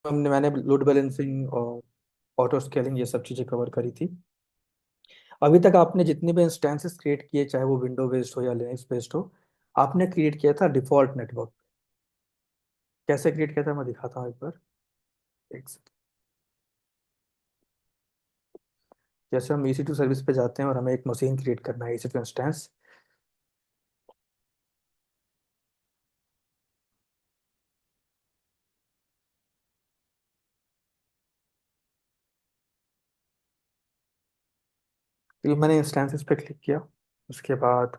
मैंने load balancing और auto scaling ये सब चीज़ें कवर करी थी। अभी तक आपने जितने भी इंस्टेंसेस क्रिएट किए, चाहे वो विंडो बेस्ड हो या लिनक्स बेस्ड हो, आपने क्रिएट किया था डिफॉल्ट नेटवर्क। कैसे क्रिएट किया था मैं दिखाता हूँ एक बार। एक second। जैसे हम EC2 सर्विस पे जाते हैं और हमें एक मशीन क्रिएट करना है, EC2 इंस्टेंस। तो मैंने इंस्टेंसेस पे क्लिक किया। उसके बाद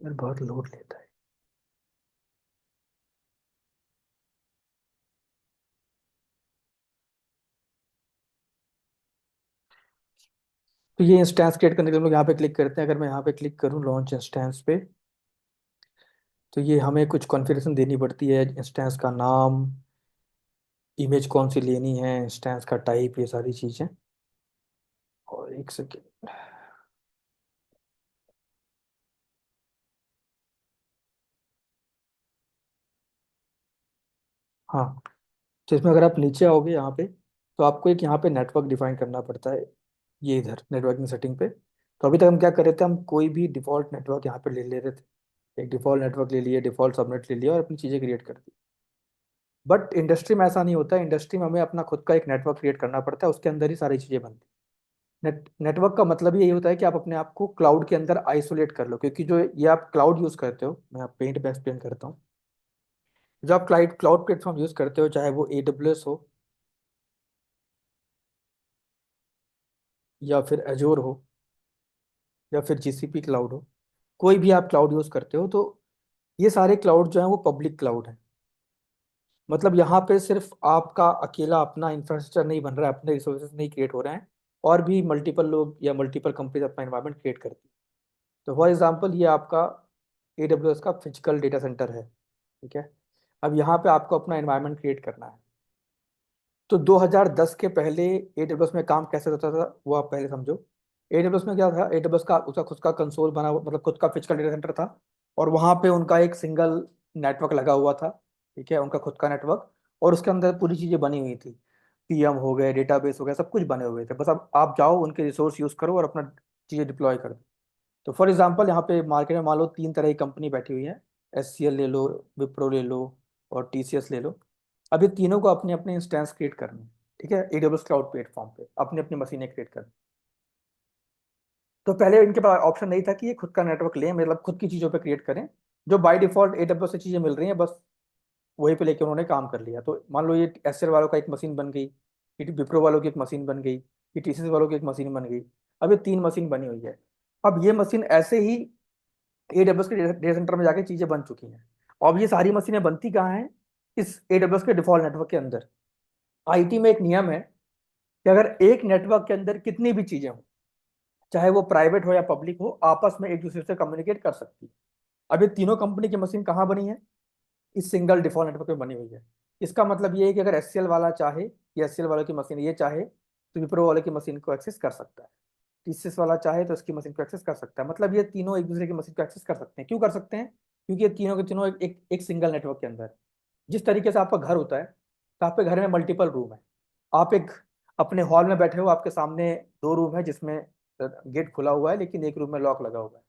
यार बहुत लोड लेता है। तो ये इंस्टेंस क्रिएट करने के लिए हम लोग यहाँ पे क्लिक करते हैं। अगर मैं यहाँ पे क्लिक करूँ लॉन्च इंस्टेंस पे, तो ये हमें कुछ कॉन्फ़िगरेशन देनी पड़ती है। इंस्टेंस का नाम, इमेज कौन सी लेनी है, इंस्टेंस का टाइप, ये सारी चीज़ें। और एक सेकेंड। हाँ, तो इसमें अगर आप नीचे आओगे यहाँ पे, तो आपको एक यहाँ पे नेटवर्क डिफाइन करना पड़ता है। ये इधर नेटवर्किंग सेटिंग पे। तो अभी तक हम क्या कर रहे थे, हम कोई भी डिफॉल्ट नेटवर्क यहाँ पे ले ले रहे थे। एक डिफॉल्ट नेटवर्क ले लिए, डिफॉल्ट सबनेट ले लिया और अपनी चीज़ें क्रिएट कर दी। बट इंडस्ट्री में ऐसा नहीं होता है। इंडस्ट्री में हमें अपना खुद का एक नेटवर्क क्रिएट करना पड़ता है, उसके अंदर ही सारी चीज़ें बनती हैं। नेटवर्क का मतलब यही होता है कि आप अपने आप को क्लाउड के अंदर आइसोलेट कर लो, क्योंकि जो ये आप क्लाउड यूज़ करते हो, मैं आप पेंट पे एक्सप्लेन करता हूँ। जो आप क्लाउड क्लाउड प्लेटफॉर्म यूज़ करते हो, चाहे वो AWS हो या फिर एजोर हो या फिर GCP क्लाउड हो, कोई भी आप क्लाउड यूज़ करते हो, तो ये सारे क्लाउड जो हैं वो पब्लिक क्लाउड हैं। मतलब यहाँ पे सिर्फ आपका अकेला अपना इंफ्रास्ट्रक्चर नहीं बन रहा है, अपने रिसोर्सेज नहीं क्रिएट हो रहे हैं, और भी मल्टीपल लोग या मल्टीपल कंपनीज अपना इन्वायरमेंट क्रिएट करती हैं। तो फॉर एग्जांपल ये आपका AWS का फिजिकल डेटा सेंटर है। ठीक है। अब यहाँ पे आपको अपना इन्वायरमेंट क्रिएट करना है। तो 2010 के पहले AWS में काम कैसे होता था वो आप पहले समझो। AWS में क्या था, AWS का उसका खुद का कंसोल बना मतलब खुद का फिजिकल डेटा सेंटर था। और वहाँ पे उनका एक सिंगल नेटवर्क लगा हुआ था। ठीक है, उनका खुद का नेटवर्क। और उसके अंदर पूरी चीज़ें बनी हुई थी। PM हो गए, डेटाबेस हो गया, सब कुछ बने हुए थे। बस अब आप जाओ उनके रिसोर्स यूज़ करो और अपना चीज़ें डिप्लॉय कर दो। तो फॉर एग्जांपल यहाँ पे मार्केट में मान लो 3 तरह की कंपनी बैठी हुई है। SCL ले लो, विप्रो ले लो और TCS ले लो। अब ये तीनों को अपने अपने इंस्टेंस क्रिएट करने हैं। ठीक है, AWS क्लाउड प्लेटफॉर्म पे अपनी अपनी मशीनें क्रिएट करनी। तो पहले इनके पास ऑप्शन नहीं था कि ये खुद का नेटवर्क लें, मतलब खुद की चीज़ों पे क्रिएट करें। जो बाय डिफॉल्ट AWS से चीज़ें मिल रही हैं, बस वहीं पे लेके उन्होंने काम कर लिया। तो मान लो ये SCL वालों का एक मशीन बन गई, ये विप्रो वालों की एक मशीन बन गई, ये TCS वालों की एक मशीन बन गई। अब ये 3 मशीन बनी हुई है। अब ये मशीन ऐसे ही AWS के डेटा सेंटर में जाके चीजें बन चुकी हैं। अब ये सारी मशीनें बनती कहाँ हैं, इस AWS के डिफॉल्ट नेटवर्क के अंदर। IT में एक नियम है कि अगर एक नेटवर्क के अंदर कितनी भी चीजें हो, चाहे वो प्राइवेट हो या पब्लिक हो, आपस में एक दूसरे से कम्युनिकेट कर सकती है। अब ये तीनों कंपनी की मशीन कहाँ बनी है, इस सिंगल डिफॉल्ट नेटवर्क में बनी हुई है। इसका मतलब ये है कि अगर SCL वाला चाहे, या SCL वालों की मशीन ये चाहे, तो विप्रो वाले की मशीन को एक्सेस कर सकता है। TCS वाला चाहे तो इसकी मशीन को एक्सेस कर सकता है। मतलब ये तीनों एक दूसरे की मशीन को एक्सेस कर सकते हैं। क्यों कर सकते हैं, क्योंकि ये तीनों के तीनों एक सिंगल नेटवर्क के अंदर है। जिस तरीके से आपका घर होता है, तो आपके घर में मल्टीपल रूम है। आप एक अपने हॉल में बैठे हो, आपके सामने 2 रूम है जिसमें गेट खुला हुआ है, लेकिन एक रूम में लॉक लगा हुआ है।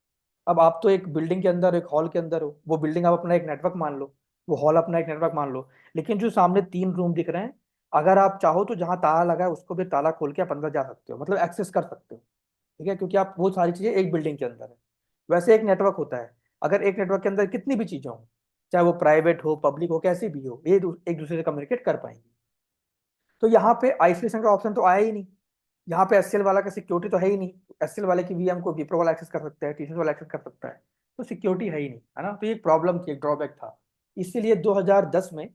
अब आप तो एक बिल्डिंग के अंदर, एक हॉल के अंदर हो, वो बिल्डिंग आप अपना एक नेटवर्क मान लो, वो हॉल अपना एक नेटवर्क मान लो। लेकिन जो सामने 3 रूम दिख रहे हैं, अगर आप चाहो तो जहां ताला लगा है उसको भी ताला खोल के आप अंदर जा सकते हो, मतलब एक्सेस कर सकते हो। ठीक है, क्योंकि आप वो सारी चीजें एक बिल्डिंग के अंदर है। वैसे एक नेटवर्क होता है, अगर एक नेटवर्क के अंदर कितनी भी चीजें हो, चाहे वो प्राइवेट हो, पब्लिक हो, कैसी भी हो, ये एक दूसरे से कम्युनिकेट कर पाएंगे। तो यहाँ पे आइसोलेशन का ऑप्शन तो आया ही नहीं। यहाँ पे SCL वाला का सिक्योरिटी तो है ही नहीं। SCL वाले की VM को विप्रो वाला एक्सेस कर सकता है, TCS वाला एक्सेस कर सकता है। तो सिक्योरिटी है ही नहीं, है ना। तो ये एक प्रॉब्लम थी, एक ड्रॉबैक था। इसीलिए 2010 में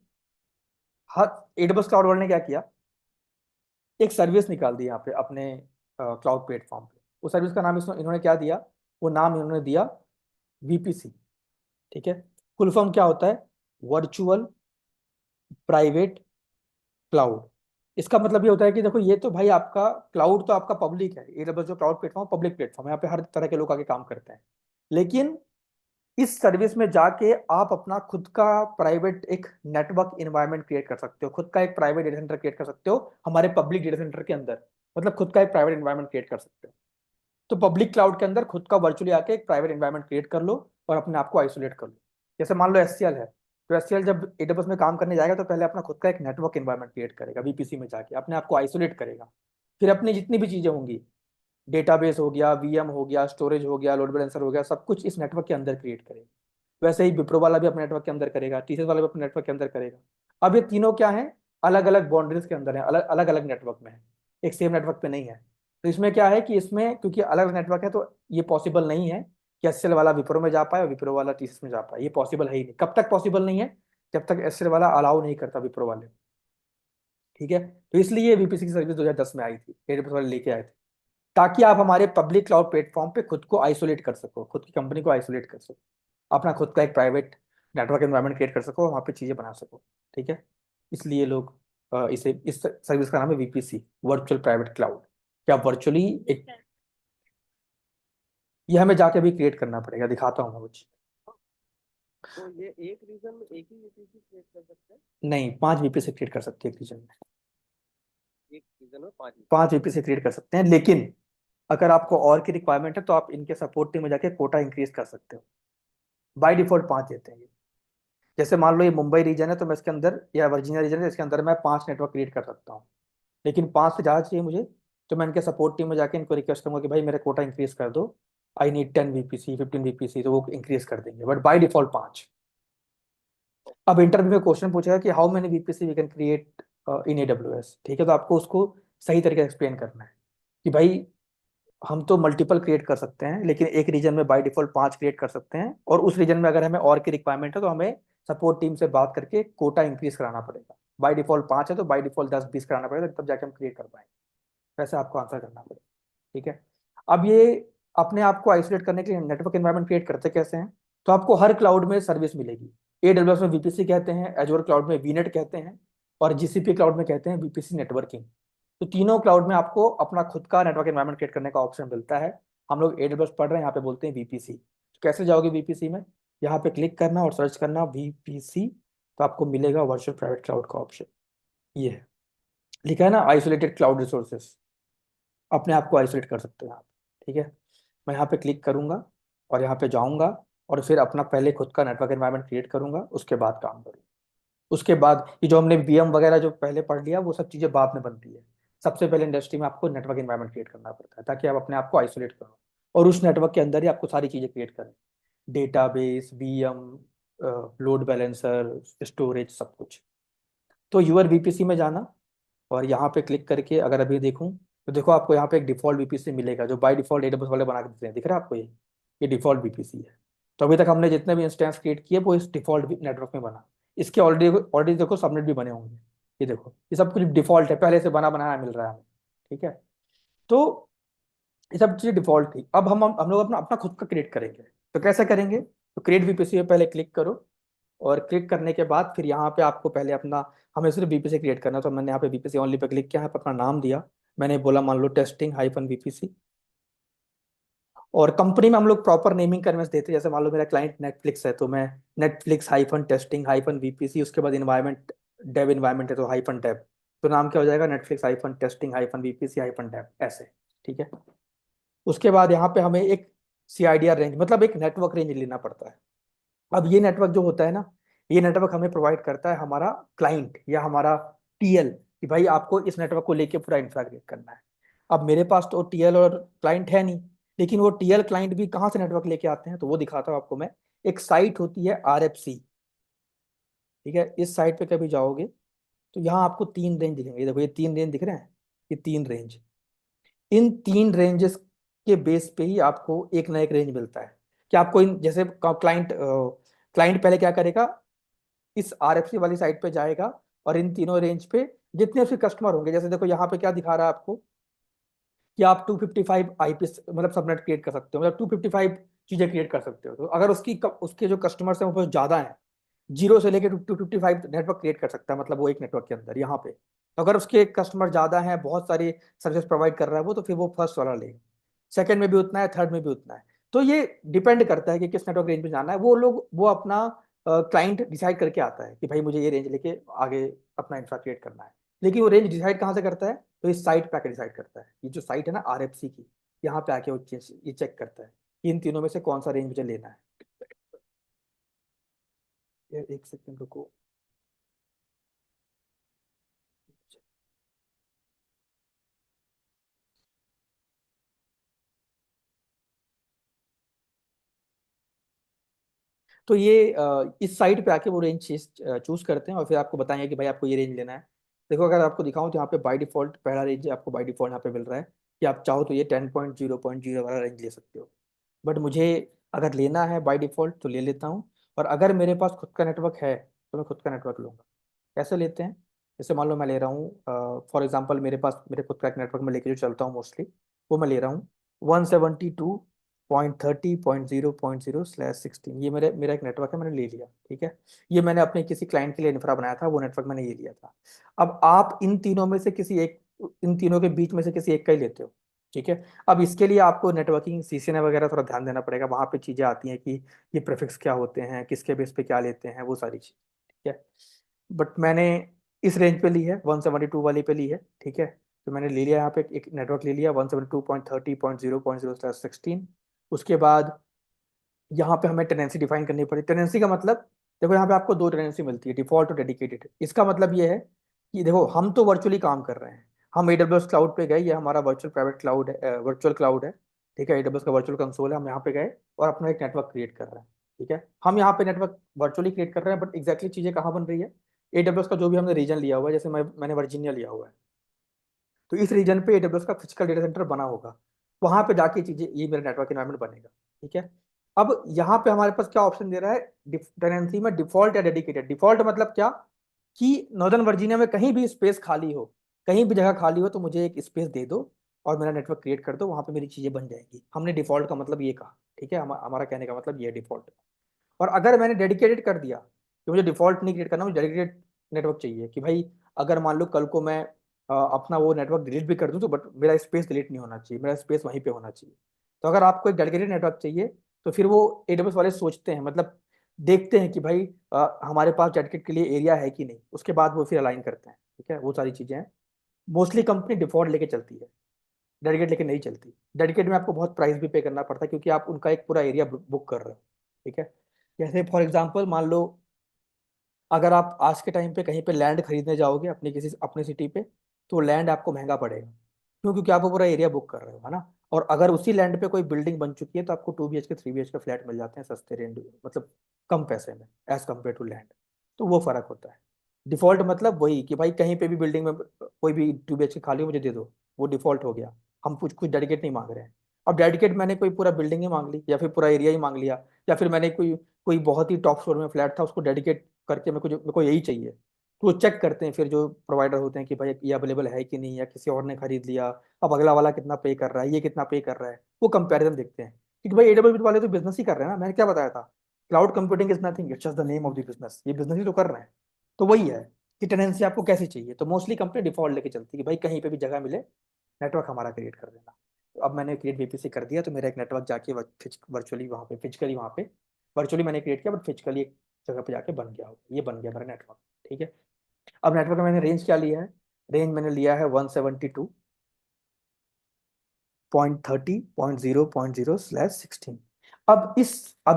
हर AWS क्लाउड वर्ल्ड ने क्या किया, एक सर्विस निकाल दी यहाँ पे अपने क्लाउड प्लेटफॉर्म पे। उस सर्विस का नाम इन्होंने क्या दिया, वो नाम इन्होंने दिया VPC। ठीक है। फुल फॉर्म क्या होता है, वर्चुअल प्राइवेट क्लाउड। इसका मतलब ये होता है कि देखो ये तो भाई आपका क्लाउड तो आपका पब्लिक है, AWS जो क्लाउड प्लेटफॉर्म पब्लिक प्लेटफॉर्म है, यहाँ पे हर तरह के लोग आके काम करते हैं। लेकिन इस सर्विस में जाके आप अपना खुद का प्राइवेट एक नेटवर्क इन्वायरमेंट क्रिएट कर सकते हो, खुद का एक प्राइवेट डेटा सेंटर क्रिएट कर सकते हो हमारे पब्लिक डेटा सेंटर के अंदर, मतलब खुद का एक प्राइवेट इन्वायरमेंट क्रिएट कर सकते हो। तो पब्लिक क्लाउड के अंदर खुद का वर्चुअली आके एक प्राइवेट एनवायरनमेंट क्रिएट कर लो और अपने आप को आइसोलेट कर लो। जैसे मान लो एससीएल है, तो एससीएल जब AWS में काम करने जाएगा तो पहले अपना खुद का एक नेटवर्क एनवायरनमेंट क्रिएट करेगा, VPC में जाके अपने आप को आइसोलेट करेगा। फिर अपनी जितनी भी चीजें होंगी, डेटाबेस हो गया, VM हो गया, स्टोरेज हो गया, लोड बैलेंसर हो गया, सब कुछ इस नेटवर्क के अंदर क्रिएट करेगा। वैसे ही विप्रो वाला भी अपने नेटवर्क के अंदर करेगा, TCS वाला भी अपने नेटवर्क के अंदर करेगा। अब ये तीनों क्या है, अलग अलग बाउंड्रीज के अंदर है, अलग अलग अलग नेटवर्क में है, एक सेम नेटवर्क पे नहीं है। तो इसमें क्या है कि इसमें क्योंकि अलग नेटवर्क है तो ये पॉसिबल नहीं है कि एसएल वाला विप्रो में जा पाए और विप्रो वाला TCS में जा पाए, ये पॉसिबल है ही नहीं। कब तक पॉसिबल नहीं है, जब तक एसएल वाला अलाउ नहीं करता विप्रो वाले। ठीक है, तो इसलिए VPC की सर्विस 2010 में आई थी, AWS वाले लेके आए थे, ताकि आप हमारे पब्लिक क्लाउड प्लेटफॉर्म पे खुद को आइसोलेट कर सको, खुद की कंपनी को आइसोलेट कर सको, अपना खुद का एक प्राइवेट नेटवर्क एनवायरनमेंट क्रिएट कर सको, वहाँ पे चीज़ें बना सको। ठीक है, इसलिए लोग इसे इस सर्विस का नाम है VPC, वर्चुअल प्राइवेट क्लाउड। क्या वर्चुअली एक, ये हमें जाके भी क्रिएट करना पड़ेगा, दिखाता हूँ मैं कुछ। तो ये एक रीजन में एक ही यूपीसी क्रिएट कर सकते हैं? नहीं, 5 VPC क्रिएट कर सकते हैं एक रीजन में, एक रीजन में पांच 5 VPC क्रिएट कर सकते हैं। लेकिन अगर आपको और की रिक्वायरमेंट है तो आप इनके सपोर्ट टीम में जाके कोटा इंक्रीज कर सकते हो। बाय डिफॉल्ट 5 देते हैं ये। जैसे मान लो ये मुंबई रीजन है तो मैं इसके अंदर, या वर्जीनिया रीजन है, इसके अंदर मैं 5 नेटवर्क क्रिएट कर सकता हूँ। लेकिन 5 से ज़्यादा चाहिए मुझे, तो मैं इनके सपोर्ट टीम में जाके इनको रिक्वेस्ट करूंगा कि भाई मेरा कोटा इंक्रीज कर दो, आई नीड 10 VPC 15 VPC, तो वो इंक्रीज कर देंगे, बट बाय डिफॉल्ट 5। अब इंटरव्यू में क्वेश्चन पूछेगा कि how many VPC we can create in AWS। ठीक है, तो आपको उसको सही तरीके से एक्सप्लेन करना है कि भाई हम तो मल्टीपल क्रिएट कर सकते हैं, लेकिन एक रीजन में बाय डिफॉल्ट 5 क्रिएट कर सकते हैं, और उस रीजन में अगर हमें और की रिक्वायरमेंट है तो हमें सपोर्ट टीम से बात करके कोटा इंक्रीज कराना पड़ेगा। बाय डिफॉल्ट 5 है तो बाय डिफॉल्ट 10 20 कराना पड़ेगा, तब जाके हम क्रिएट कर पाएंगे। वैसे आपको आंसर करना पड़ेगा। ठीक है, अब ये अपने आप को आइसोलेट करने के लिए नेटवर्क एनवायरनमेंट क्रिएट करते कैसे हैं, तो आपको हर क्लाउड में सर्विस मिलेगी। AWS में VPC कहते हैं, एजोर क्लाउड में VNet कहते हैं, और GCP क्लाउड में कहते हैं VPC नेटवर्किंग। तो तीनों क्लाउड में आपको अपना खुद का नेटवर्क एनवायरनमेंट क्रिएट करने का ऑप्शन मिलता है। हम लोग AWS पढ़ रहे हैं, यहाँ पे बोलते हैं VPC। तो कैसे जाओगे VPC में, यहाँ पे क्लिक करना और सर्च करना VPC, तो आपको मिलेगा वर्चुअल प्राइवेट क्लाउड का ऑप्शन। ये है, लिखा है ना आइसोलेटेड क्लाउड रिसोर्सेस, अपने आप को आइसोलेट कर सकते हो आप। ठीक है, मैं यहाँ पे क्लिक करूंगा और यहाँ पे जाऊंगा, और फिर अपना पहले खुद का नेटवर्क एनवायरनमेंट क्रिएट करूंगा, उसके बाद काम करूंगा। उसके बाद ये जो हमने VM वगैरह जो पहले पढ़ लिया, वो सब चीज़ें बाद में बनती है। सबसे पहले इंडस्ट्री में आपको नेटवर्क एनवायरनमेंट क्रिएट करना पड़ता है, ताकि आप अपने आप को आइसोलेट करो, और उस नेटवर्क के अंदर ही आपको सारी चीज़ें क्रिएट करें, database, VM, load balancer, storage, सब कुछ। तो यूआर VPC में जाना, और यहाँ पे क्लिक करके अगर अभी देखूँ तो देखो आपको यहाँ पे एक डिफॉल्ट VPC मिलेगा, जो बाय डिफॉल्ट AWS वाले बना के देते हैं, दिख रहा है आपको ये डिफॉल्ट VPC है। तो अभी तक हमने जितने भी इंस्टेंस क्रिएट किए वो इस डिफॉल्ट नेटवर्क में बना। इसके ऑलरेडी ऑलरेडी देखो सबनेट भी बने होंगे, ये देखो ये सब कुछ डिफॉल्ट है, पहले से बना बनाया मिल रहा है हमें। ठीक है, तो ये सब चीज़ें डिफॉल्ट थी। अब हम लोग अपना अपना खुद का क्रिएट करेंगे। तो कैसे करेंगे, तो क्रिएट VPC पे पहले क्लिक करो, और क्लिक करने के बाद फिर यहाँ पे आपको पहले अपना, हमें सिर्फ VPC क्रिएट करना है, तो मैंने यहाँ पे VPC ओनली पे क्लिक किया है, अपना नाम दिया, मैंने बोला मान लो टेस्टिंग हाइफन VPC। और कंपनी में हम लोग प्रॉपर नेमिंग कन्वेंस देते हैं, जैसे मान लो मेरा क्लाइंट नेटफ्लिक्स है तो मैं Netflix hyphen testing hyphen VPC, उसके बाद इन्वायरमेंट डेव इन्वायरमेंट है तो हाइफन डेव, तो नाम क्या हो जाएगा, Netflix hyphen testing hyphen VPC hyphen dev, ऐसे। ठीक है, उसके बाद यहाँ पे हमें एक CIDR रेंज, मतलब एक नेटवर्क रेंज लेना पड़ता है। अब ये नेटवर्क जो होता है ना, ये नेटवर्क हमें प्रोवाइड करता है हमारा क्लाइंट या हमारा TL, कि भाई आपको इस नेटवर्क को लेके पूरा इंफ्रा क्रिएट करना है। अब मेरे पास तो TL और क्लाइंट है नहीं, लेकिन वो TL क्लाइंट भी कहाँ से नेटवर्क लेके आते हैं, तो वो दिखाता हूँ आपको मैं। एक साइट होती है RFC। ठीक है, इस साइट पे कभी जाओगे तो यहाँ आपको 3 रेंज दिखेंगे, ये देखो ये 3 रेंज दिख रहे हैं, ये 3 रेंज। इन 3 रेंजेस के बेस पे ही आपको एक ना एक रेंज मिलता है, कि आपको इन जैसे क्लाइंट क्लाइंट पहले क्या करेगा, इस RFC वाली साइट पे जाएगा, और इन तीनों रेंज पे जितने उसके कस्टमर होंगे, जैसे देखो यहाँ पे क्या दिखा रहा है आपको, कि आप 255 IP मतलब सबनेट क्रिएट कर सकते हो, मतलब 255 चीजें क्रिएट कर सकते हो। तो अगर उसके जो कस्टमर्स हैं वो बहुत ज्यादा हैं, जीरो से लेके 255 नेटवर्क क्रिएट कर सकता है, मतलब वो एक नेटवर्क के अंदर यहाँ पे। तो अगर उसके कस्टमर ज्यादा हैं, बहुत सारी सर्विस प्रोवाइड कर रहा है वो, तो फिर वो फर्स्ट वाला लेगा। सेकंड में भी उतना है, थर्ड में भी उतना है। तो ये डिपेंड करता है कि किस नेटवर्क रेंज में जाना है। वो लोग वो अपना क्लाइंट डिसाइड करके आता है कि भाई मुझे ये रेंज लेके आगे अपना इंफ्रा क्रिएट करना है। लेकिन वो रेंज डिसाइड कहाँ से करता है? तो इस साइट पे आके डिसाइड करता है। ये जो साइट है ना RFC की, यहाँ पे आके वो ये चेक करता है कि इन तीनों में से कौन सा रेंज मुझे लेना है। एक सेकंड रुको। तो ये इस साइट पे आके वो रेंज चूज करते हैं और फिर आपको बताएंगे कि भाई आपको ये रेंज लेना है। देखो अगर आपको दिखाऊं तो यहाँ पे बाय डिफॉल्ट पहला रेंज आपको बाय डिफॉल्ट यहाँ पे मिल रहा है कि आप चाहो तो ये 10.0.0 वाला रेंज ले सकते हो। बट मुझे अगर लेना है बाय डिफॉल्ट तो ले लेता हूँ। और अगर मेरे पास खुद का नेटवर्क है तो मैं खुद का नेटवर्क लूंगा। कैसे लेते हैं? जैसे मान लो मैं ले रहा हूँ, फॉर एग्जाम्पल मेरे पास मेरे खुद का एक नेटवर्क में लेके जो चलता हूँ मोस्टली, वो मैं ले रहा हूँ 172.30.0.0/16। ये मेरा एक नेटवर्क है, मैंने ले लिया, ठीक है। ये मैंने अपने किसी क्लाइंट के लिए इंफ्रा बनाया था, वो नेटवर्क मैंने ये लिया था। अब आप इन तीनों में से किसी एक, इन तीनों के बीच में से किसी एक का ही लेते हो, ठीक है। अब इसके लिए आपको नेटवर्किंग CCNA वगैरह थोड़ा ध्यान देना पड़ेगा। वहां पे चीजें आती हैं कि ये प्रीफिक्स क्या होते हैं, किसके बेस पे क्या लेते हैं, वो सारी चीज, ठीक है। बट मैंने इस रेंज पे ली है, 172 वाली पे ली है, ठीक है। तो मैंने ले लिया यहाँ पे एक नेटवर्क ले लिया 172.30.0.0/16। उसके बाद यहाँ पे हमें टेनेंसी डिफाइन करनी पड़ी। टेनेंसी का मतलब, देखो यहाँ पे आपको दो टेनेंसी मिलती है, डिफॉल्ट और डेडिकेटेड। इसका मतलब ये है कि देखो हम तो वर्चुअली काम कर रहे हैं, हम AWS क्लाउड पे गए, ये हमारा वर्चुअल प्राइवेट क्लाउड है, वर्चुअल क्लाउड है, ठीक है। AWS का वर्चुअल कंसोल है, हम यहाँ पे गए और अपना एक नेटवर्क क्रिएट कर रहे हैं, ठीक है। हम यहाँ पे नेटवर्क वर्चुअली क्रिएट कर रहे हैं, बट एग्जैक्टली चीजें कहाँ बन रही है? AWS का जो भी हमने रीजन लिया हुआ है, जैसे मैंने वर्जीनिया लिया हुआ है, तो इस रीजन पे AWS का फिजिकल डेटा सेंटर बना होगा, वहां पे जाके चीजें, ये मेरा नेटवर्क एनवायरनमेंट बनेगा, ठीक है। अब यहाँ पे हमारे पास क्या ऑप्शन दे रहा है टेनेंसी में? डिफॉल्ट या डेडिकेटेड। डिफॉल्ट मतलब क्या? कि नॉर्दर्न वर्जीनिया में कहीं भी स्पेस खाली हो, कहीं भी जगह खाली हो, तो मुझे एक स्पेस दे दो और मेरा नेटवर्क क्रिएट कर दो, वहां पे मेरी चीजें बन जाएंगी। हमने डिफॉल्ट का मतलब ये कहा, ठीक है। हमारा कहने का मतलब ये है डिफॉल्ट। और अगर मैंने डेडिकेटेड कर दिया कि मुझे डिफॉल्ट नहीं क्रिएट करना, मुझे डेडिकेटेड नेटवर्क चाहिए, कि भाई अगर मान लो कल को मैं अपना वो नेटवर्क डिलीट भी कर दूं, तो बट मेरा स्पेस डिलीट नहीं होना चाहिए, मेरा स्पेस वहीं पे होना चाहिए। तो अगर आपको एक डेडिकेटेड नेटवर्क चाहिए, तो फिर वो AWS वाले सोचते हैं, मतलब देखते हैं कि भाई हमारे पास डेडिकेट के लिए एरिया है कि नहीं, उसके बाद वो फिर अलाइन करते हैं, ठीक है। वो सारी चीजें हैं। मोस्टली कंपनी डिफॉल्ट लेके चलती है, डेडिकेट लेके नहीं चलती। डेडिकेट में आपको बहुत प्राइस भी पे करना पड़ता है, क्योंकि आप उनका एक पूरा एरिया बुक कर रहे हो, ठीक है। जैसे फॉर एग्जांपल मान लो, अगर आप आज के टाइम पे कहीं पे लैंड खरीदने जाओगे अपनी किसी अपने सिटी पे, तो लैंड आपको महंगा पड़ेगा। क्यों? क्योंकि आप वो पूरा एरिया बुक कर रहे हो, है ना। और अगर उसी लैंड पे कोई बिल्डिंग बन चुकी है, तो आपको 2 BHK 3 BHK फ्लैट मिल जाते हैं सस्ते रेंज, मतलब कम पैसे में, एज कम्पेयर टू लैंड। तो वो फर्क होता है। डिफॉल्ट मतलब वही कि भाई कहीं पे भी बिल्डिंग में कोई भी 2 BHK खाली हो, मुझे दे दो, वो डिफॉल्ट हो गया। हम कुछ कुछ डेडिकेट नहीं मांग रहे हैं। अब डेडिकेट मैंने कोई पूरा बिल्डिंग ही मांग ली, या फिर पूरा एरिया ही मांग लिया, या फिर मैंने कोई कोई बहुत ही टॉप फ्लोर में फ्लैट था, उसको डेडिकेट करके मेरे को यही चाहिए। तो वो चेक करते हैं फिर जो प्रोवाइडर होते हैं कि भाई ये अवेलेबल है कि नहीं, या किसी और ने खरीद लिया, अब अगला वाला कितना पे कर रहा है, ये कितना पे कर रहा है, वो कंपैरिजन देखते हैं। क्योंकि भाई AWS वाले तो बिजनेस ही कर रहे हैं ना, मैंने क्या बताया था, cloud computing is nothing, it's just the name of the business, ये बिजनेस ही तो कर रहे हैं। तो वही है कि टेनेंसी आपको कैसी चाहिए। तो मोस्टली कंपनी डिफॉल्ट लेके चलती है कि भाई कहीं पे भी जगह मिले, नेटवर्क हमारा क्रिएट कर देना। तो अब मैंने क्रिएट VPC कर दिया, तो मेरा एक नेटवर्क जाके वर्चुअली वहाँ पे, फिजिकली वहाँ पे, वर्चुअली मैंने क्रिएट किया, बट फिजिकली एक जगह पे जाके बन गया, ये बन गया मेरा नेटवर्क, ठीक है। अब नेटवर्क में मैंने रेंज क्या लिया है? रेंज मैंने लिया है 172.30.0.0/16। अब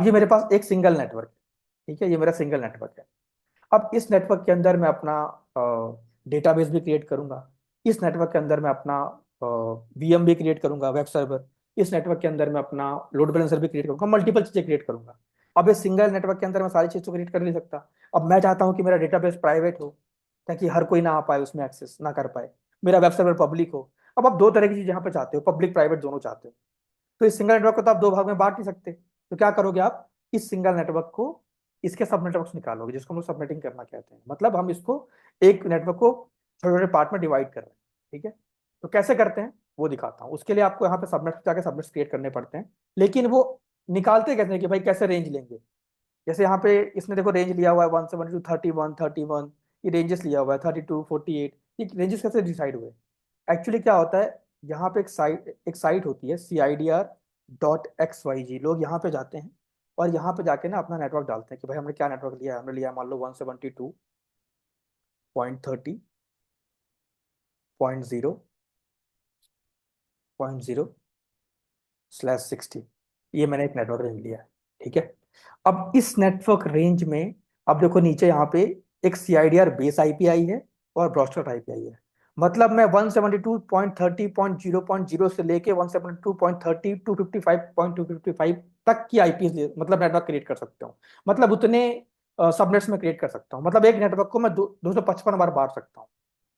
ये मेरे पास एक सिंगल नेटवर्क है, ठीक है। ये मेरा सिंगल नेटवर्क है। अब इस नेटवर्क के अंदर मैं अपना डेटाबेस भी क्रिएट करूंगा। इस नेटवर्क के अंदर मैं अपना VM भी क्रिएट करूंगा, वेब सर्वर। इस नेटवर्क के अंदर मैं अपना लोड बैलेंसर भी क्रिएट करूंगा, मल्टीपल चीजें क्रिएट करूंगा। अब इस सिंगल नेटवर्क के अंदर मैं सारी चीज़ तो क्रिएट कर नहीं सकता। अब मैं चाहता हूं कि मेरा डेटाबेस प्राइवेट हो, ताकि हर कोई ना आ पाए, उसमें एक्सेस ना कर पाए। मेरा वेब सर्वर पब्लिक हो। अब आप दो तरह की चीज यहाँ पे चाहते हो, पब्लिक प्राइवेट दोनों चाहते हो। तो इस सिंगल नेटवर्क को तो आप दो भाग में बांट नहीं सकते। तो क्या करोगे आप? इस सिंगल नेटवर्क को, इसके सब नेटवर्क निकालोगे, जिसको हम लोग सबनेटिंग करना कहते हैं। मतलब हम इसको, एक नेटवर्क को छोटे छोटे पार्ट में डिवाइड कर रहे हैं, ठीक है। तो कैसे करते हैं वो दिखाता हूँ। उसके लिए आपको यहाँ पे सबनेट जाके सबनेट्स क्रिएट करने पड़ते हैं। लेकिन वो निकालते कैसे हैं कि भाई कैसे रेंज लेंगे? जैसे यहाँ पे इसने देखो रेंज लिया हुआ है 172 31 31, ये रेंजेस लिया हुआ है 32 48, ये रेंजेस कैसे डिसाइड हुए? एक्चुअली क्या होता है, यहाँ पे एक साइट होती है CIDR.xyz, लोग यहाँ पे जाते हैं और यहाँ पे जाके ना अपना नेटवर्क डालते हैं कि भाई हमने क्या नेटवर्क लिया है, हमने लिया मान लो 172.30.0/60, ये मैंने एक नेटवर्क रेंज लिया है। ठीक है, अब इस नेटवर्क रेंज में अब देखो नीचे यहाँ पे एक CIDR बेस आईपी आई है और ब्रॉडकास्ट आईपी आई है। मतलब मैं 172.30.0.0 से लेके 172.30 255.255 तक की आईपी मतलब नेटवर्क क्रिएट कर सकता हूँ। मतलब उतने सबनेट्स में क्रिएट कर सकता हूँ। मतलब एक नेटवर्क को मैं 255 बार बांट सकता हूँ,